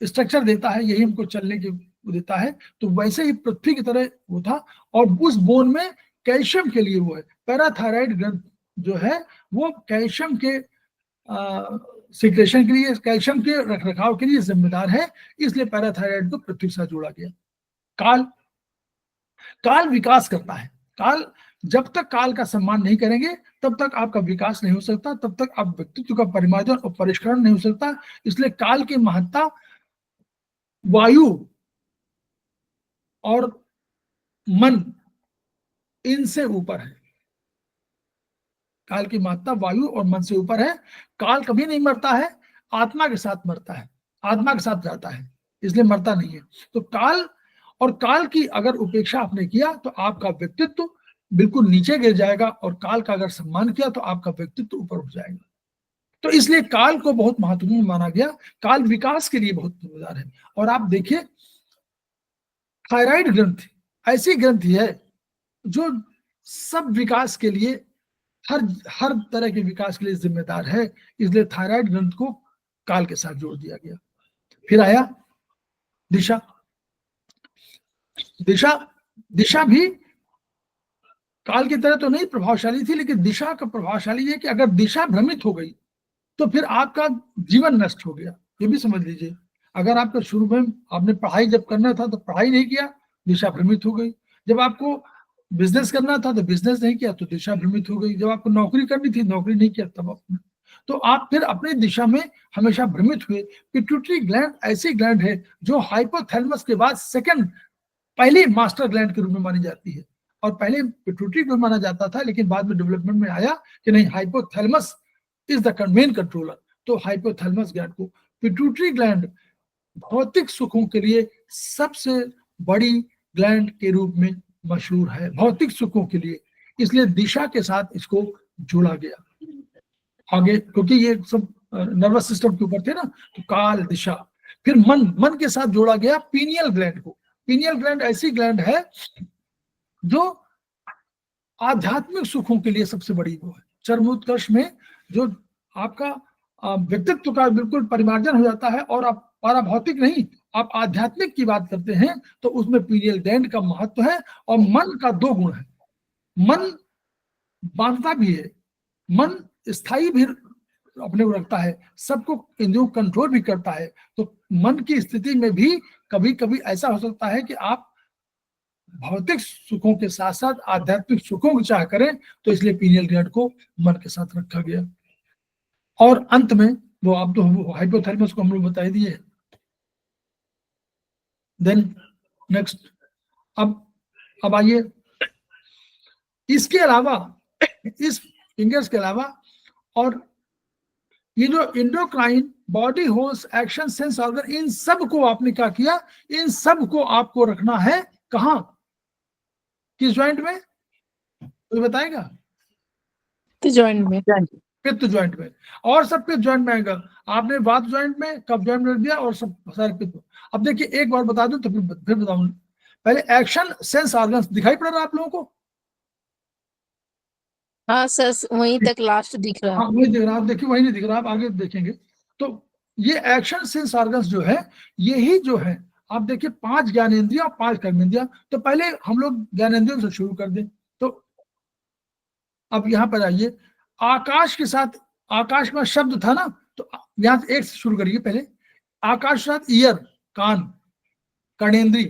स्ट्रक्चर देता है, यही हमको चलने की देता है। तो वैसे ही पृथ्वी की तरह वो था। और उस बोन में कैल्शियम के लिए वो है, पैराथायराइड ग्रंथ जो है वो कैल्शियम के सिक्रेशन के लिए, कैल्शियम के रखरखाव के लिए जिम्मेदार है। इसलिए पैराथायराइड को पृथ्वी से जोड़ा गया। काल, काल विकास करता है। काल, जब तक काल का सम्मान नहीं करेंगे तब तक आपका विकास नहीं हो सकता, तब तक आप व्यक्तित्व का परिमार्जन और परिष्करण नहीं हो सकता। इसलिए काल की महत्ता वायु और मन इनसे ऊपर है। काल की महत्ता वायु और मन से ऊपर है। काल कभी नहीं मरता है, आत्मा के साथ मरता है, आत्मा के साथ जाता है, इसलिए मरता नहीं है। तो काल, और काल की अगर उपेक्षा आपने किया तो आपका व्यक्तित्व बिल्कुल नीचे गिर जाएगा, और काल का अगर सम्मान किया तो आपका व्यक्तित्व ऊपर उठ जाएगा। तो इसलिए काल को बहुत महत्वपूर्ण माना गया। काल विकास के लिए बहुत जिम्मेदार है। और आप देखिए, थायराइड ग्रंथि ऐसी ग्रंथि है जो सब विकास के लिए, हर तरह के विकास के लिए जिम्मेदार है। इसलिए थायराइड ग्रंथ को काल के साथ जोड़ दिया गया। फिर आया दिशा। दिशा, दिशा भी काल की तरह तो नहीं प्रभावशाली थी, लेकिन दिशा का प्रभावशाली है कि अगर दिशा भ्रमित हो गई तो फिर आपका जीवन नष्ट हो गया। ये भी समझ लीजिए, अगर आपका शुरू में आपने पढ़ाई जब करना था तो पढ़ाई नहीं किया, दिशा भ्रमित हो गई। जब आपको बिजनेस करना था तो बिजनेस नहीं किया तो दिशा भ्रमित हो गई। जब आपको नौकरी करनी थी, नौकरी नहीं किया तब आपने, तो आप फिर अपनी दिशा में हमेशा भ्रमित हुए। पिट्यूटरी ग्लैंड ऐसी ग्लैंड है जो हाइपोथैलेमस के बाद सेकंड, पहली मास्टर ग्लैंड के रूप में मानी जाती है। और पहले पिट्यूटरी को माना जाता था, लेकिन बाद में डेवलपमेंट में आया कि नहीं, hypothalamus is the main controller. तो हाइपोथैलेमस ग्लैंड को, पिट्यूटरी ग्लैंड भौतिक सुखों के लिए सबसे बड़ी ग्लैंड के रूप में मशहूर है, भौतिक सुखों के लिए। इसलिए दिशा के साथ इसको जोड़ा गया आगे, क्योंकि ये सब नर्वस सिस्टम के ऊपर थे ना। तो काल, दिशा। फिर मन, मन के साथ जोड़ा गया पीनियल ग्लैंड को। पीनियल ग्लैंड ऐसी ग्लैंड है जो आध्यात्मिक सुखों के लिए सबसे बड़ी वो है। चरमोत्कर्ष में जो आपका व्यक्तित्व का बिल्कुल परिमार्जन हो जाता है, और आप पाराभौतिक नहीं, आप आध्यात्मिक की बात करते हैं, तो उसमें पीनियल ग्लैंड का महत्व है। और मन का दो गुण है, मन बांधता भी है, मन स्थायी भी अपने को रखता है, सबको इंद्रियों कंट्रोल भी करता है। तो मन की स्थिति में भी कभी कभी ऐसा हो सकता है कि आप भौतिक सुखों के साथ साथ आध्यात्मिक सुखों की चाह करें, तो इसलिए पीनियल ग्लैंड को मन के साथ रखा गया। और अंत में वो आप तो हाइपोथैलेमस को हम लोग बता दिए। देन नेक्स्ट, अब आइए, इसके अलावा, इस फिंगर्स के अलावा, और ये जो endocrine, body holes, action, sense organ, इन सब को आपने क्या किया, इन सब को आपको रखना है कहां, किस ज्वाइंट में, कोई बताएगा? जॉइंट में, पित्त ज्वाइंट में। और सब पित्त ज्वाइंट में आएगा। आपने वात ज्वाइंट में, कफ ज्वाइंट में रख दिया, और सब सारे पित्त। अब देखिए, एक बार बता दूं तो फिर बताऊं। पहले एक्शन सेंस ऑर्गन्स दिखाई पड़ रहा है आप लोगों को? हाँ सर, वहीं तक लास्ट दिख रहा है। हाँ, वही दिख रहा है। आप देखिए, वही नहीं दिख रहा, आप आगे देखेंगे। तो ये एक्शन सेंस ऑर्गन्स जो है, यही जो है, आप देखिए 5 ज्ञानेंद्रिय और 5 कर्मेंद्रिय। तो पहले हम लोग ज्ञानेंद्रियों से शुरू कर दें। तो अब यहाँ पर आइए, आकाश के साथ, आकाश में शब्द था ना, तो यहाँ से एक से शुरू करिए पहले। आकाश के साथ ईयर, कान, कर्णेंद्री,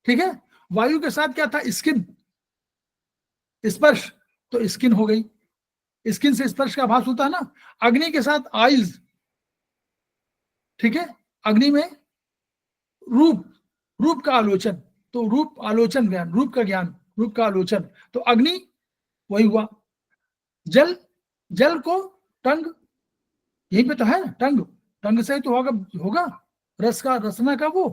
ठीक है। वायु के साथ क्या था, स्किन, स्पर्श, तो स्किन हो गई, स्किन से स्पर्श का आभास होता है ना। अग्नि के साथ आइज, ठीक है, अग्नि में रूप, रूप का आलोचन, तो रूप आलोचन ज्ञान, रूप का ज्ञान, रूप का आलोचन, तो अग्नि वही हुआ। जल, जल को टंग, यहीं पे तो है टंग, टंग से तो होगा रस का, रसना का वो।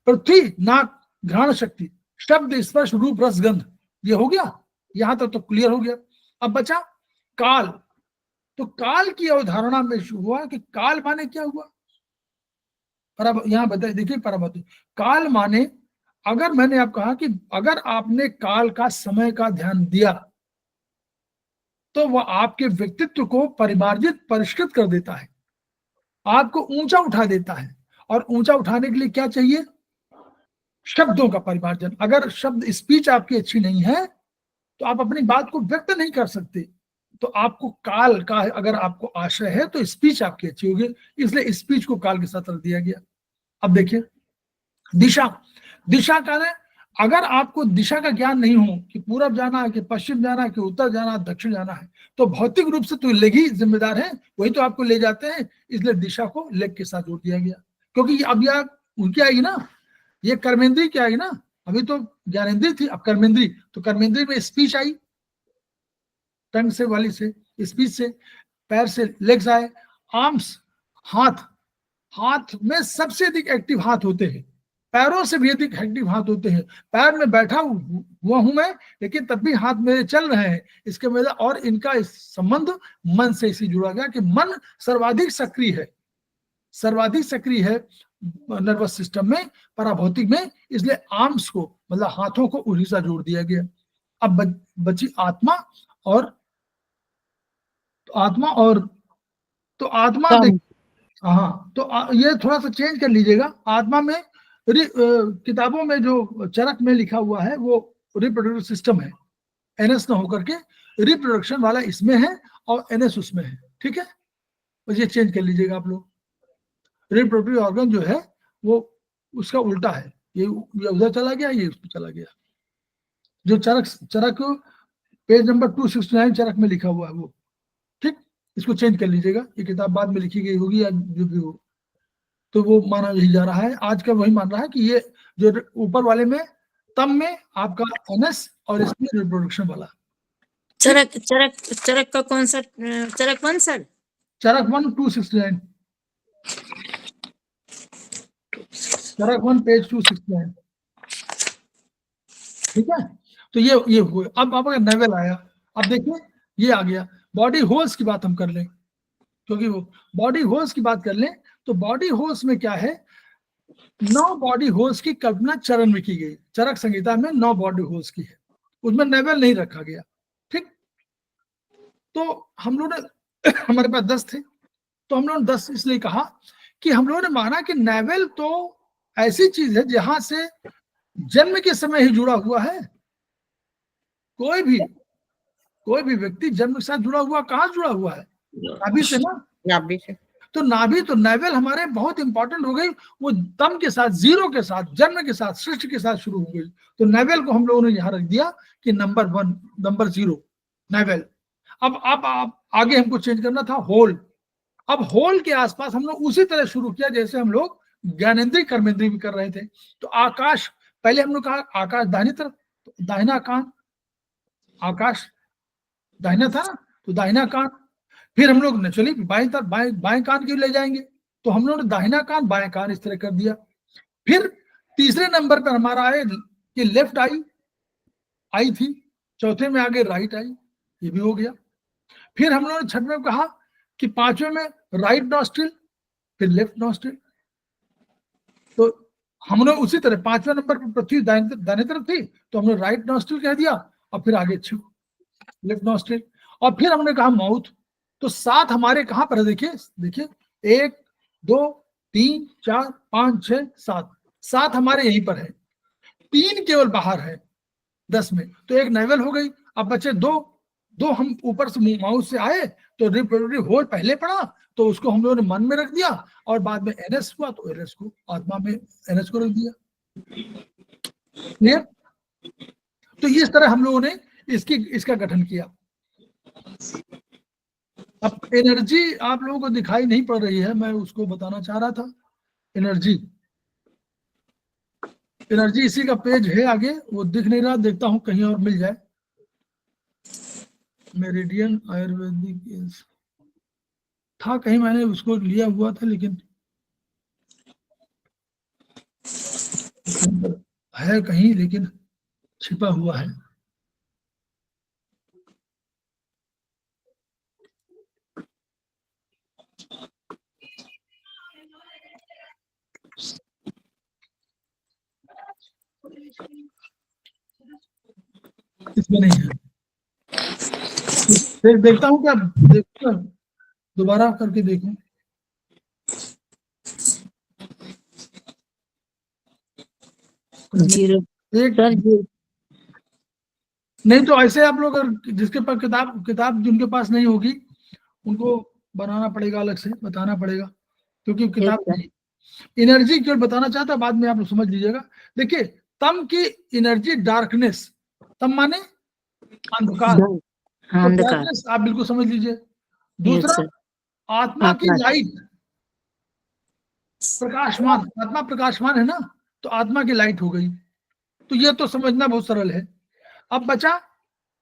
पृथ्वी, नाक, घ्राण शक्ति, शब्द, स्पर्श, रूप, रस, गंध, ये हो गया, यहां तक तो क्लियर हो गया। अब बचा काल, तो काल की अवधारणा में हुआ कि काल माने क्या हुआ, पर यहां बताइए, देखिए परामर्श, काल माने, अगर मैंने आप कहा कि अगर आपने काल का, समय का ध्यान दिया तो वह आपके व्यक्तित्व को परिमार्जित, परिष्कृत कर देता है, आपको ऊंचा उठा देता है। और ऊंचा उठाने के लिए क्या चाहिए, शब्दों का परिमार्जन। अगर शब्द, स्पीच आपकी अच्छी नहीं है तो आप अपनी बात को व्यक्त नहीं कर सकते। तो आपको काल का अगर आपको आशय है तो स्पीच आपकी अच्छी होगी, इसलिए स्पीच को काल के साथ रख दिया गया। अब देखिए दिशा, दिशा का है, अगर आपको दिशा का ज्ञान नहीं हो कि पूरब जाना है कि पश्चिम जाना है कि उत्तर जाना है दक्षिण जाना है, तो भौतिक रूप से तो लेग ही जिम्मेदार है, वही तो आपको ले जाते हैं, इसलिए दिशा को लेग के साथ जोड़ दिया गया। क्योंकि अब यह उनकी आएगी ना, ये कर्मेंद्री क्या आएगी ना, अभी तो ज्ञानेंद्री थी, अब कर्मेंद्री, तो कर्मेंद्री में स्पीच आई, टंग से वाली से, स्पीच से, पैर से लेग्स आए, आर्म्स, हाथ, हाथ में सबसे अधिक एक्टिव हाथ होते हैं, पैरों से भी अधिक एक्टिव हाथ होते हैं। पैर में बैठा हुआ हूं मैं, लेकिन तब भी हाथ मेरे चल रहे हैं, इसके वजह, और इनका संबंध मन से इसी जुड़ा गया कि मन सर्वाधिक सक्रिय है, सर्वाधिक सक्रिय है नर्वस सिस्टम में, पराभौतिक में, इसलिए आर्म्स को, मतलब हाथों को उन्हीं से जोड़ दिया गया। अब बची आत्मा, और आत्मा, और तो आत्मा, हाँ, तो ये थोड़ा सा चेंज कर लीजिएगा। आत्मा में किताबों में जो चरक में लिखा हुआ है वो रिप्रोडक्टिव सिस्टम है, एनएस ना होकर के रिप्रोडक्शन वाला इसमें है और एनएस उसमें है, ठीक है, बस ये चेंज कर लीजिएगा आप लोग। रिप्रोडक्टिव ऑर्गन जो है वो उसका उल्टा है, ये उधर चला गया, ये उसमें चला गया। जो चरक, चरक पेज नंबर 269 चरक में लिखा हुआ है वो, ठीक, इसको चेंज कर लीजिएगा, ये किताब बाद में लिखी गई होगी या जो भी हो, तो वो माना यही जा रहा है, आज का वही मान रहा है कि ये जो ऊपर वाले में, तम में आपका एनएस और इसमें रिप्रोडक्शन वाला। चरक, चरक, चरक का कौन सा चरक, कौन सा? चरक 1 269, चरक 1 पेज 269, ठीक है। तो ये हुए। अब आपका नेवल आया, अब देखिए ये आ गया। बॉडी होल्स की बात हम कर लें, क्योंकि वो बॉडी होल्स की बात कर लें, तो बॉडी होल्स में क्या है, 9 बॉडी होल्स की कल्पना चरण में की गई, चरक संहिता में 9 बॉडी होल्स की है, उसमें नेवल नहीं रखा गया, ठीक। तो हम लोग ने हमारे पास 10 थे, तो हम लोगों ने 10 इसलिए कहा कि हम लोगों ने माना कि नेवल तो ऐसी चीज है जहां से जन्म के समय ही जुड़ा हुआ है। कोई भी व्यक्ति जन्म के साथ जुड़ा हुआ, कहाँ जुड़ा हुआ है, नाभि से ना, नाभि से। तो नाभि, तो नेवल हमारे बहुत इंपॉर्टेंट हो गई, वो दम के साथ, जीरो के साथ, जन्म के साथ, सृष्टि के साथ शुरू हो गई। तो नेवल को हम लोगों ने यहां रख दिया कि नंबर 1, नंबर 0 नेवल। अब आप आगे हमको चेंज करना था होल। अब होल के आसपास हम लोग उसी तरह शुरू किया जैसे हम लोग ज्ञानेंद्रिय कर्मेंद्रिय भी कर रहे थे। तो आकाश, पहले हम लोग कहा आकाश दाहिनी तरफ, तो दाहिना कान, आकाश दाहिना था ना, तो दाहिना कान। फिर हम लोग ने चलिए बाएं तरफ, बाएं कान क्यों ले जाएंगे, तो हम लोग ने दाहिना कान बाएं कान इस तरह कर दिया। फिर तीसरे नंबर पर हमारा आए कि लेफ्ट आई थी, चौथे में आगे राइट आई, ये भी हो गया। फिर हम लोगों ने छठवें में कहा कि पांचवें में राइट नॉस्ट्रिल, फिर लेफ्ट नॉस्ट्रिल। तो हम लोग उसी तरह पांचवें नंबर पर पृथ्वी दाहिने तरफ थी, तो हमने राइट नॉस्ट्रिल कह दिया, और फिर आगे लेफ्ट नॉस्ट्रिल, और फिर हमने कहा माउथ। तो 7 हमारे कहां पर है, देखिए 1 2 3 4 5 6 7 हमारे यहीं पर है, 3 केवल बाहर है 10 में, तो एक नेवल हो गई। अब बचे 2, दो हम ऊपर से माउस से आए तो रिप्रोडक्टिव होल पहले पड़ा, तो उसको हम लोगों ने मन में रख दिया, और बाद में एनएस हुआ तो एनएस को आत्मा में एनएस को रख दिया। क्लियर? तो इस तरह हम लोगों ने इसका गठन किया। अब एनर्जी आप लोगों को दिखाई नहीं पड़ रही है, मैं उसको बताना चाह रहा था। एनर्जी इसी का पेज है आगे, वो दिख नहीं रहा, देखता हूं कहीं और मिल जाए। मेरिडियन आयुर्वेदिक था कहीं, मैंने उसको लिया हुआ था, लेकिन है कहीं, लेकिन छिपा हुआ है। इसमें नहीं है। देखता हूँ क्या, देखूंगा दोबारा करके देखूं। जीरो एक सर, नहीं तो ऐसे आप लोग जिसके पास किताब जिनके पास नहीं होगी उनको बनाना पड़ेगा, अलग से बताना पड़ेगा, क्योंकि किताब नहीं। एनर्जी केवल बताना चाहता, बाद में आप लोग समझ लीजिएगा। देखिए, तम की एनर्जी डार्कनेस, तम माने अंधकार, तो अंधकार, डार्कनेस आप बिल्कुल समझ लीजिए। दूसरा, सर, आत्मा की आत्मा। लाइट, प्रकाशमान, आत्मा प्रकाशमान है ना, तो आत्मा की लाइट हो गई। तो ये तो समझना बहुत सरल है। अब बचा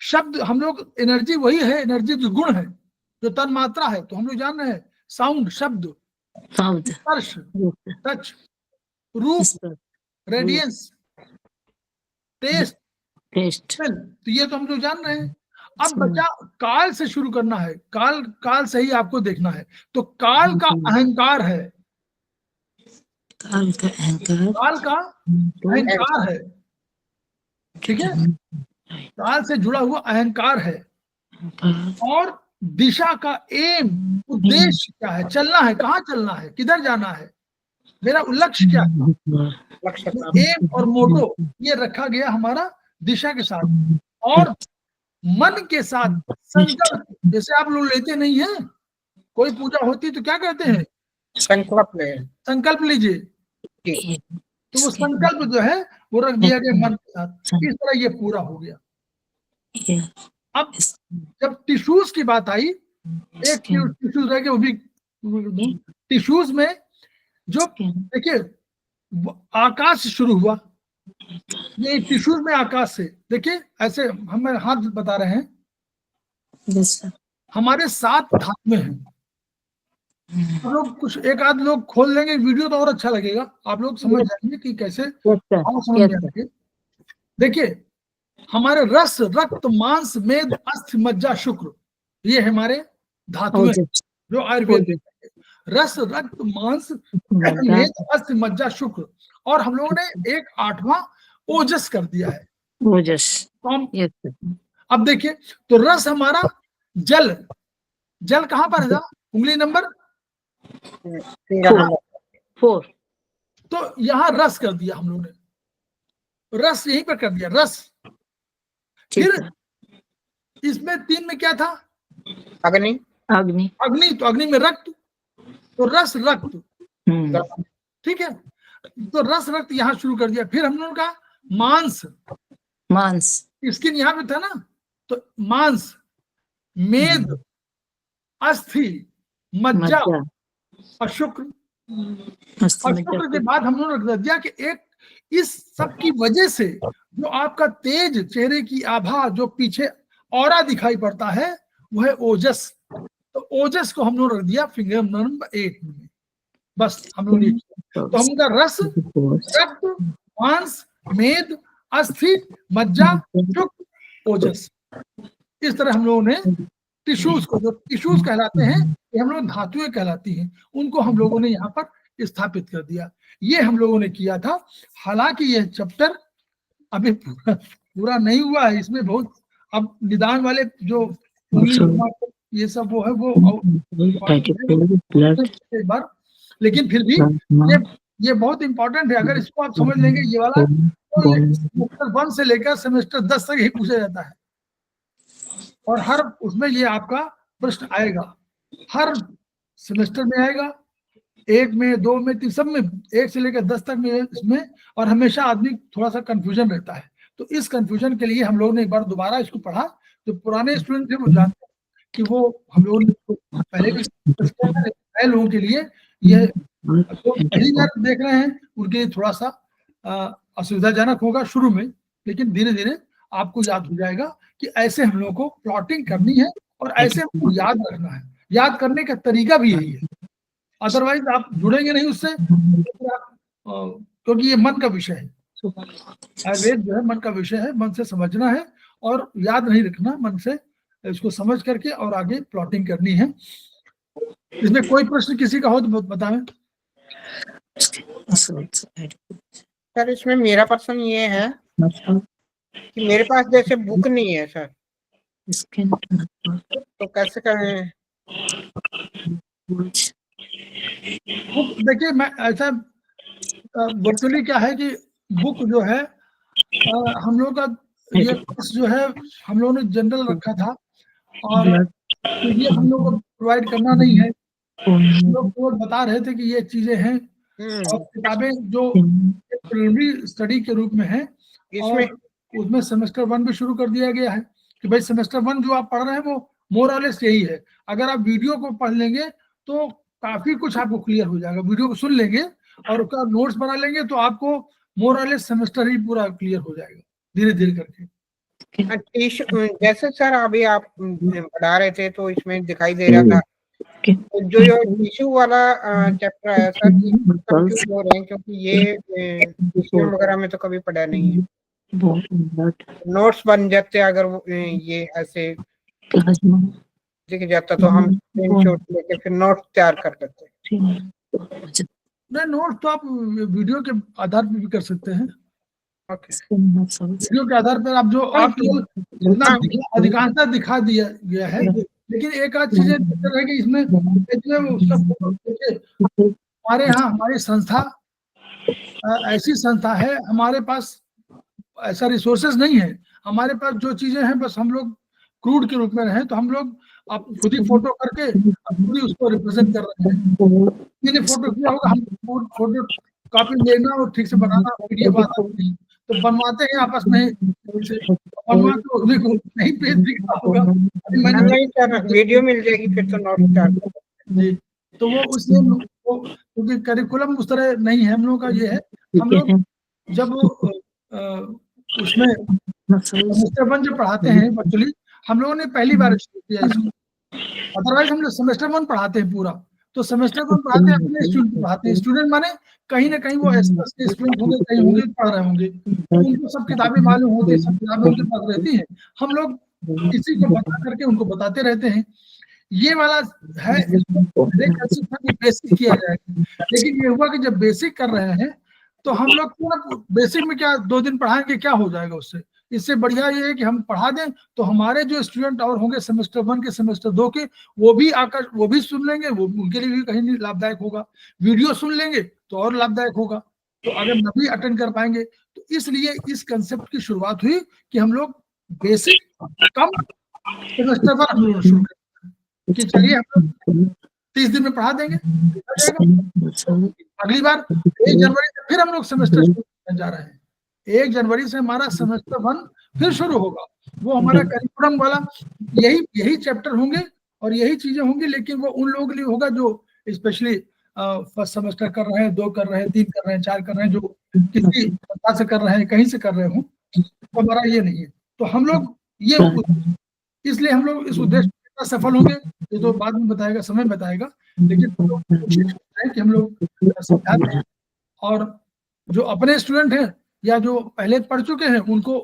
शब्द, हम लोग एनर्जी वही है, एनर्जी जो गुण है, जो तन मात्रा है, तो हम लोग जान रहे हैं साउंड, शब्द, शब्द, स्पर्श, टच, रूप, रेडियंस, टेस्ट, टेस्ट, स्मेल, तो ये तो हम लोग जान रहे हैं। अब बचा काल से शुरू करना है, काल से ही आपको देखना है। तो काल का अहंकार है, काल का अहंकार, काल का अहंकार है, ठीक है, काल से जुड़ा हुआ अहंकार है। और दिशा का एम, उद्देश्य क्या है, चलना है, कहाँ चलना है, किधर जाना है, मेरा लक्ष्य क्या है, एम और मोटो ये रखा गया हमारा दिशा के साथ। और मन के साथ संकल्प, जैसे आप लोग लेते नहीं है, कोई पूजा होती तो क्या कहते हैं, संकल्प लीजिए, तो वो संकल्प जो है वो रख दिया गया मन के साथ। इस तरह ये पूरा हो गया। अब जब टिश्यूज की बात आई, एक टिश्यूज रह गए, वो भी टिश्यूज में जो देखिए आकाश से शुरू हुआ, ये टिश्यूज में आकाश से, देखिए ऐसे हम हाथ बता रहे हैं, हमारे 7 धातुएं हैं। आप लोग कुछ एक आध लोग खोल लेंगे वीडियो तो और अच्छा लगेगा, आप लोग समझ जाएंगे कि कैसे समझ में आएंगे। देखिए, हमारे रस, रक्त, मांस, मेद, अस्थि, मज्जा, शुक्र, ये हमारे धातुएं जो आयुर्वेद में, रस, रक्त, मांस, मेद, अस्थि, मज्जा, शुक्र। और हम लोगों ने एक 8वां ओजस कर दिया है, ओजस। अब देखिए, तो रस हमारा जल, जल कहां पर है, उंगली नंबर 4, तो यहां रस कर दिया हम लोगों ने, रस यहीं पर कर दिया, रस। फिर इसमें 3 में क्या था, अग्नि, अग्नि, अग्नि, तो अग्नि में रक्त, तो रस, रक्त, ठीक है, तो रस, रक्त यहां शुरू कर दिया। फिर हम लोगों का मांस, मांस स्किन यहां पे था ना, तो मांस, मेद, अस्थि, मज्जा और शुक्र। और शुक्र के बाद हम लोगों ने रख दिया कि एक, इस सब की वजह से जो आपका तेज चेहरे की आभा, जो पीछे ऑरा दिखाई पड़ता है, वो है ओजस। तो ओजस को हम लोग रख दिया फिंगर नंबर 8 में, बस हम लोग। तो हमका रस, रक्त, मांस, मेद, अस्थि, मज्जा, शुक्र, ओजस, इस तरह हम लोगों ने टिश्यूज को, जो टिश्यूज कहलाते हैं, ये हम लोग धातुएं कहलाती हैं, उनको हम लोगों ने यहाँ पर स्थापित कर दिया। ये हम लोगों ने किया था। हालांकि ये चैप्टर अभी पूरा नहीं हुआ है, इसमें बहुत अब निदान वाले जो ये सब वो है, वो एक बार, लेकिन फिर भी ये बहुत इंपॉर्टेंट है। अगर इसको आप समझ लेंगे ये वाला, तो ये सेमेस्टर 1 से लेकर सेमेस्टर 10 तक ही पूछा जाता है। और हर उसमें ये आपका प्रश्न आएगा, हर सेमेस्टर में आएगा, 1 में 2 में 3 सब में, 1 से लेकर 10 तक में इसमें। और हमेशा आदमी थोड़ा सा कंफ्यूजन रहता है, तो इस कंफ्यूजन के लिए हम लोगों ने एक बार दोबारा इसको पढ़ा। जो पुराने स्टूडेंट थे वो जानते हैं कि वो हम लोगों ने पहले भी नए लोगों के लिए ये तो पहली बार देख रहे हैं उनके लिए थोड़ा सा असुविधाजनक होगा शुरू में, लेकिन धीरे धीरे आपको याद हो जाएगा कि ऐसे हम लोगों को प्लॉटिंग करनी है और ऐसे हमको याद रखना है। याद करने का तरीका भी यही है, अदरवाइज आप जुड़ेंगे नहीं उससे, क्योंकि ये मन का विषय है। आयुर्वेद जो है मन का विषय है, मन से समझना है और याद नहीं रखना, मन से इसको समझ करके और आगे प्लॉटिंग करनी है। इसमें कोई प्रश्न किसी का हो तो बताएं। सर इसमें मेरा प्रश्न ये है कि मेरे पास जैसे बुक नहीं है सर, तो कैसे करें? बुक देखिए, मैं ऐसा वर्चुअली क्या है कि बुक जो है हम लोग का ये कोर्स जो है हम लोगों ने जनरल रखा था, और तो ये हम लोग को प्रोवाइड करना नहीं है। हम लोग को बता रहे थे कि ये चीजें हैं, और किताबें जो प्रिलिमिनरी स्टडी के रूप में है, और उसमें सेमेस्टर 1 भी शुरू कर दिया गया है कि भाई सेमेस्टर 1 जो आप पढ़ रहे हैं वो मोर और लेस यही है। अगर आप वीडियो को पढ़ लेंगे तो काफी कुछ आपको क्लियर हो जाएगा, वीडियो को सुन लेंगे और उसका नोट्स बना लेंगे तो आपको मोर और लेस सेमेस्टर ही पूरा क्लियर हो जाएगा धीरे धीरे करके। जैसे सर अभी आप पढ़ा रहे थे तो इसमें दिखाई दे रहा था तो जो टिश्यू वाला चैप्टर है सर, कंफ्यूज हो रहे हैं क्योंकि ये टिश्यू वगैरह में तो कभी पढ़ा नहीं है। नोट्स बन जाते अगर वो ये ऐसे दिख जाता तो हम स्क्रीनशॉट लेके फिर नोट्स तैयार कर लेते। नहीं, नोट्स तो आप वीडियो के आधार पर भी कर सकते हैं। वीडियो के आधार पर आप जो आप अधिकांशतः दिखा दिया गया है, लेकिन एक आध चीजें है कि इसमें हमारे यहाँ हमारी संस्था ऐसी संस्था है, हमारे पास ऐसा रिसोर्सेज नहीं है। हमारे पास जो चीजें हैं बस हम लोग क्रूड के रूप में रहे, तो हम लोग आप खुद ही फोटो करके खुद ही उसको रिप्रेजेंट कर रहे हैं। मैंने फोटो किया होगा, हम फोटो कॉपी लेना और ठीक से बनाना पीडीएफ आता नहीं, तो बनवाते हैं आपस में, बनवा के उसमें नहीं पेज दिखता होगा। मैंने नहीं करना, वीडियो मिल जाएगी फिर तो नोट्स तैयार। तो वो उसमें क्योंकि करिकुलम उस तरह नहीं है हम लोग का। ये है हम लोग जब उसमें सेमेस्टर 1 जो पढ़ाते हैं एक्चुअली हम लोगों ने पहली बार शुरू किया इसको, अदरवाइज हम लोग सेमेस्टर 1 पढ़ाते हैं पूरा। तो सेमेस्टर 1 पढ़ाते हैं अपने स्टूडेंट पढ़ाते हैं, स्टूडेंट माने कहीं ना कहीं वो एसएस के स्टूडेंट होंगे, कहीं होंगे पढ़ रहे होंगे, तो उनको सब किताबें मालूम होती है, सब किताबें उनके पास रहती हैं, हम लोग इसी को बता करके उनको बताते रहते हैं। ये वाला है बेसिक किया जाएगा, लेकिन ये हुआ कि जब बेसिक कर रहे हैं तो हम लोग पूरा बेसिक में क्या 2 दिन पढ़ाएंगे, क्या हो जाएगा उससे। इससे बढ़िया ये है कि हम पढ़ा दें तो हमारे जो स्टूडेंट और होंगे सेमेस्टर 1 के सेमेस्टर 2 के, वो भी आकर वो भी सुन लेंगे, वो उनके लिए भी कहीं लाभदायक होगा। वीडियो सुन लेंगे तो और लाभदायक होगा, तो अगर नहीं अटेंड कर पाएंगे तो इसलिए इस कंसेप्ट की शुरुआत हुई कि हम लोग बेसिक कम सेमेस्टर 1 हम लोग शुरू करें कि चलिए हम लोग 30 दिन में पढ़ा देंगे। अगली बार 1 जनवरी से फिर हम लोग सेमेस्टर शुरू करने जा रहे हैं। 1 जनवरी से हमारा सेमेस्टर 1 फिर शुरू होगा। वो हमारा करिकुलम वाला यही चैप्टर होंगे और यही चीजें होंगी, लेकिन वो उन लोगों के लिए होगा जो स्पेशली फर्स्ट सेमेस्टर कर रहे हैं, 2 कर रहे हैं, 3 कर रहे हैं, 4 कर रहे हैं, जो किसी संस्था से कर रहे हैं, कहीं से कर रहे हो, तो हमारा ये नहीं है। तो हम लोग ये इसलिए हम लोग इस उद्देश्य में सफल होंगे ये तो बाद में बताएगा, समय बताएगा, लेकिन कोशिश है कि हम लोग समझाते हैं। और जो अपने स्टूडेंट हैं या जो पहले पढ़ चुके हैं उनको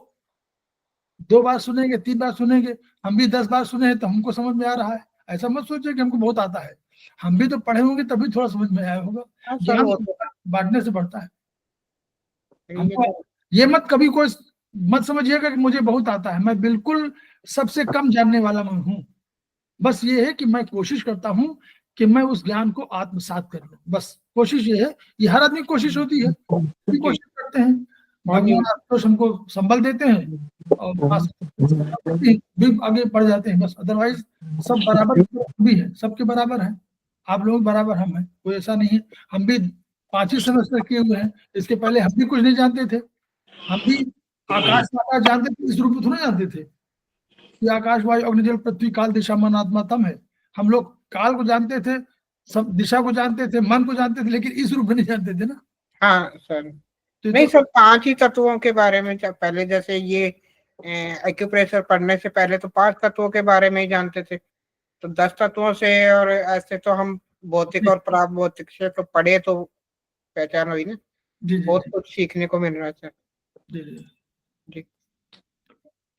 2 बार सुनेंगे, 3 बार सुनेंगे, हम भी 10 बार सुने हैं तो हमको समझ में आ रहा है। ऐसा मत सोचिए कि हमको बहुत आता है, हम भी तो पढ़े होंगे तभी थोड़ा समझ में आया होगा। ज्ञान बांटने से बढ़ता है। हमको ये मत कभी कोई मत समझिएगा कि मुझे बहुत आता है, मैं बिल्कुल सबसे कम जानने वाला मैं हूँ। बस ये है कि मैं कोशिश करता हूँ कि मैं उस ज्ञान को आत्मसात कर लूं, बस कोशिश ये है। ये हर आदमी की कोशिश होती है, कोशिश करते हैं, भगवान आशुतोष हमको संबल देते हैं और भी आगे बढ़ जाते हैं बस, अदरवाइज सब बराबर भी है, सबके बराबर है। आप लोग बराबर हम हैं, कोई ऐसा नहीं है। हम भी 5 ही सेमेस्टर किए हुए हैं, इसके पहले हम भी कुछ नहीं जानते थे। हम भी आकाश जानते थे, इस रूप में थोड़ा जानते थे कि आकाश वायु अग्नि जल पृथ्वी काल दिशा मन आत्मा तम है। हम लोग काल को जानते थे, सब दिशा को जानते थे, मन को जानते थे, लेकिन इस रूप में नहीं जानते थे ना। हाँ सर, तो नहीं सब 5 ही तत्वों के बारे में पहले, जैसे ये एक्यूप्रेशर पढ़ने से पहले तो 5 तत्वों के बारे में ही जानते थे, तो 10 तत्वों से और ऐसे तो हम भौतिक और प्राप्त भौतिक से तो पढ़े तो पहचान हुई ना। जी बहुत कुछ सीखने को मिल रहा है सर। जी जी जी।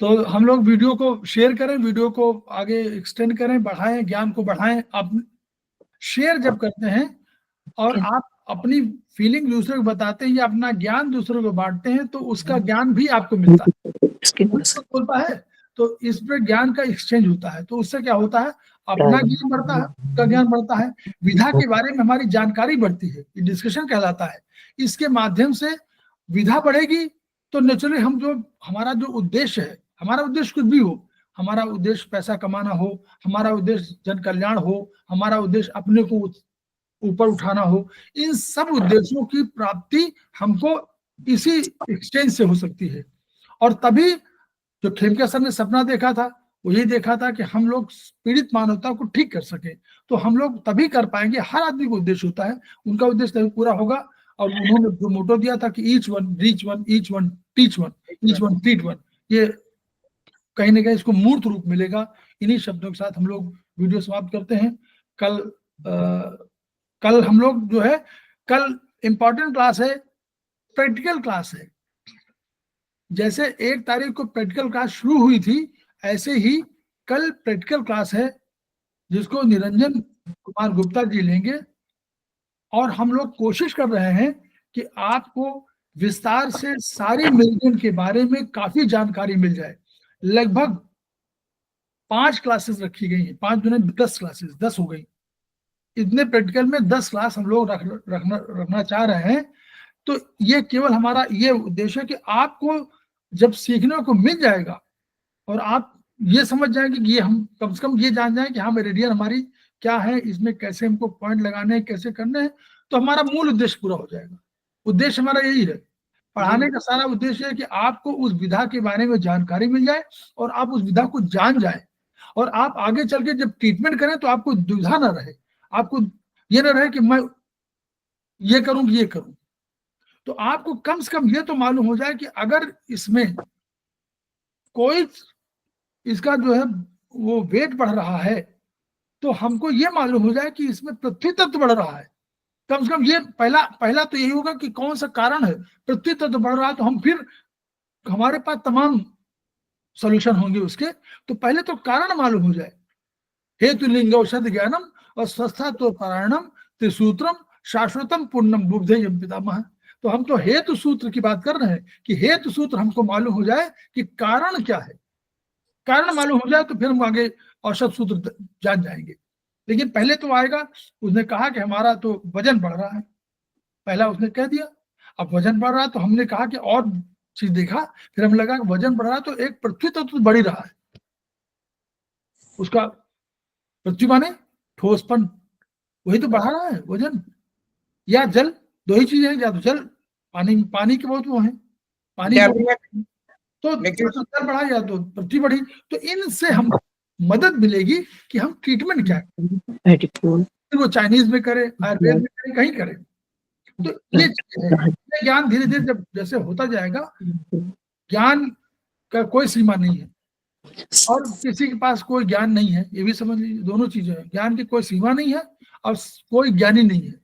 तो हम लोग वीडियो को शेयर करें, वीडियो को आगे एक्सटेंड करें, बढ़ाएं, ज्ञान को बढ़ाएं। आप शेयर जब करते हैं और आप अपनी फीलिंग दूसरे को बताते हैं या अपना ज्ञान दूसरे को बांटते हैं तो उसका ज्ञान भी आपको मिलता है, बोलता है, तो इस पर ज्ञान का एक्सचेंज होता है। तो उससे क्या होता है, अपना ज्ञान बढ़ता है, उसका ज्ञान बढ़ता है, विधा के बारे में हमारी जानकारी बढ़ती है, ये डिस्कशन कहलाता है। इसके माध्यम से विधा बढ़ेगी तो नेचुरली हम जो हमारा जो उद्देश्य है, हमारा उद्देश्य कुछ भी हो, हमारा उद्देश्य पैसा कमाना हो, हमारा उद्देश्य जन कल्याण हो, हमारा उद्देश्य अपने को ऊपर उठाना हो, इन सब उद्देश्यों की प्राप्ति हमको इसी एक्सचेंज से हो सकती है। और तभी जो खेमका सर ने सपना देखा था, वो यही देखा था कि हम लोग पीड़ित मानवता को ठीक कर सके, तो हम लोग तभी कर पाएंगे। हर आदमी को उद्देश्य होता है, उनका उद्देश्य तभी पूरा होगा। और उन्होंने जो मोटो दिया था कि each one reach one, each one teach one, each one treat one, ये कहीं ना कहीं इसको मूर्त रूप मिलेगा। इन्हीं शब्दों के साथ हम लोग वीडियो समाप्त करते हैं। कल हम लोग जो है, कल इंपॉर्टेंट क्लास है, प्रैक्टिकल क्लास है। जैसे 1 तारीख को प्रैक्टिकल क्लास शुरू हुई थी, ऐसे ही कल प्रैक्टिकल क्लास है जिसको निरंजन कुमार गुप्ता जी लेंगे। और हम लोग कोशिश कर रहे हैं कि आपको विस्तार से सारी मेरिडियन के बारे में काफी जानकारी मिल जाए। लगभग 5 क्लासेस रखी गई हैं, 5 दुने 10 क्लासेस, 10 हो गई। इतने प्रैक्टिकल में 10 क्लास हम लोग रखना चाह रहे हैं। तो ये केवल हमारा ये उद्देश्य है कि आपको जब सीखने को मिल जाएगा और आप ये समझ जाएंगे कि ये हम कम से कम ये जान जाए कि हाँ मेरिडियन हमारी क्या है, इसमें कैसे हमको पॉइंट लगाने हैं, कैसे करने हैं, तो हमारा मूल उद्देश्य पूरा हो जाएगा। उद्देश्य हमारा यही है, पढ़ाने का सारा उद्देश्य है कि आपको उस विधा के बारे में जानकारी मिल जाए और आप उस विधा को जान जाए, और आप आगे चल के जब ट्रीटमेंट करें तो आपको दुविधा ना रहे, आपको ये ना रहे कि मैं ये करूं ये करूं। तो आपको कम से कम ये तो मालूम हो जाए कि अगर इसमें कोई इसका जो है वो वेट बढ़ रहा है तो हमको ये मालूम हो जाए कि इसमें पृथ्वी तत्व बढ़ रहा है। कम से कम ये पहला तो यही होगा कि कौन सा कारण है, पृथ्वी तत्व बढ़ रहा है तो हम फिर हमारे पास तमाम सॉल्यूशन होंगे उसके। तो पहले तो कारण मालूम हो जाए। हेतु लिंग औषध ज्ञानम और स्वस्था तो पारायणम त्रिसूत्रम शाश्वतम पूर्णम बुद्धेयम पितामह। तो हम तो हेतु सूत्र की बात कर रहे हैं कि हेतु सूत्र हमको मालूम हो जाए कि कारण क्या है। कारण मालूम हो जाए तो फिर हम आगे औषध सूत्र जान जाएंगे। लेकिन पहले तो आएगा, उसने कहा कि हमारा तो वजन बढ़ रहा है, पहला उसने कह दिया। अब वजन बढ़ रहा है तो हमने कहा कि और चीज देखा, फिर हमें लगा कि वजन बढ़ रहा है तो एक पृथ्वी तत्व तो बढ़ ही रहा है, उसका पृथ्वी माने ठोसपन, वही तो बढ़ा रहा है वजन, या जल, दो ही चीजें हैं, या तो जल पानी के बहुत वो है, पानी तो जल बढ़ा या तो पृथ्वी बढ़ी। तो इनसे हम मदद मिलेगी कि हम ट्रीटमेंट क्या करें, वो चाइनीज में करे, आयुर्वेद में करे, कहीं करे। तो ये ज्ञान धीरे धीरे जब जैसे होता जाएगा, ज्ञान का कोई सीमा नहीं है और किसी के पास कोई ज्ञान नहीं है, ये भी समझ लीजिए। दोनों चीजें हैं, ज्ञान की कोई सीमा नहीं है और कोई ज्ञानी नहीं है,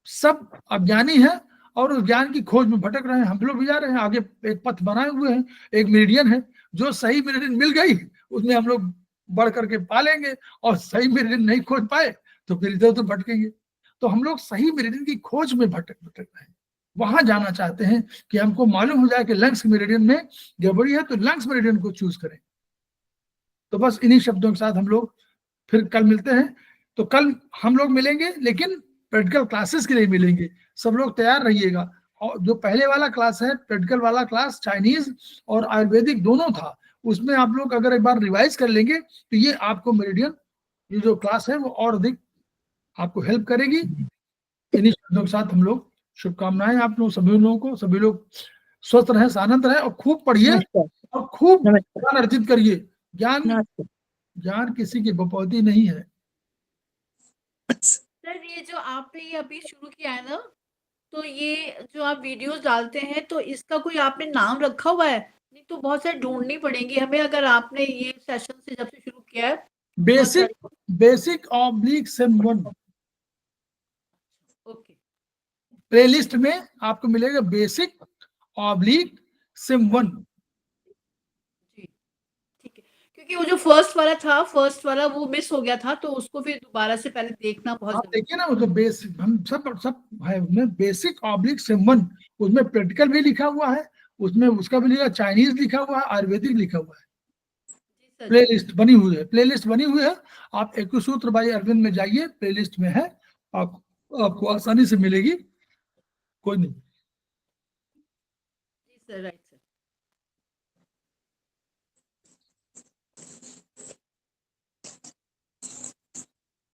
सब अज्ञानी है और उस ज्ञान की खोज में भटक रहे हैं। हम लोग भी जा रहे हैं, आगे एक पथ बनाए हुए हैं, एक मेरिडियन है, जो सही मेरिडियन मिल गई उसमें हम लोग बढ़ करके पा लेंगे, और सही मेरिडियन नहीं खोज पाए तो फिर इधर उधर भटकेंगे। तो हम लोग सही मेरिडियन की खोज में भटक रहे हैं, वहां जाना चाहते हैं कि हमको मालूम हो जाए कि लंग्स मेरिडियन में गड़बड़ी है तो लंग्स मेरिडियन को चूज करें। तो बस इन्हीं शब्दों के साथ हम लोग फिर कल मिलते हैं। तो कल हम लोग मिलेंगे, लेकिन प्रैक्टिकल क्लासेस के लिए मिलेंगे। सब लोग तैयार रहिएगा और जो पहले वाला क्लास है प्रैक्टिकल वाला क्लास चाइनीज और आयुर्वेदिक दोनों था, उसमें आप लोग अगर एक बार रिवाइज कर लेंगे तो ये आपको मेरिडियन ये जो क्लास है वो और अधिक आपको हेल्प करेगी। इन्हीं शब्दों के साथ हम लोग शुभकामनाएं आप लोग सभी लोगों को, सभी लोग स्वस्थ रहे, आनंद रहे और खूब पढ़िए नमस्कार। और खूब नमस्कार। ज्ञान अर्जित करिए। ज्ञान नमस्कार। ज्ञान किसी की बपौती नहीं है। सर ये जो आपने ये अभी शुरू किया है ना, तो ये जो आप वीडियोस डालते हैं तो इसका कोई आपने नाम रखा हुआ है? नहीं तो बहुत सारे ढूंढनी पड़ेंगी हमें, अगर आपने ये सेशन से जब से शुरू किया है। Basic oblique SIM 1 okay, playlist में आपको मिलेगा बेसिक ऑब्लिक सिम 1। जी ठीक है, क्योंकि वो जो फर्स्ट वाला वो मिस हो गया था, तो उसको फिर दोबारा से पहले देखना बहुत आप जरूरी देखिए ना, वो तो बेसिक हम सब है उसमें बेसिक ऑब्लिक सिम 1, उसमें प्रैक्टिकल भी लिखा हुआ है, उसमें उसका भी लिखा, चाइनीज लिखा हुआ है, आयुर्वेदिक लिखा हुआ है। है। जी सर, प्लेलिस्ट बनी हुई है, प्लेलिस्ट बनी हुई है। आप एकुसूत्र बाई अरविंद में जाइए, प्लेलिस्ट में है, आपको आसानी से मिलेगी, कोई नहीं। जी सर, राइट।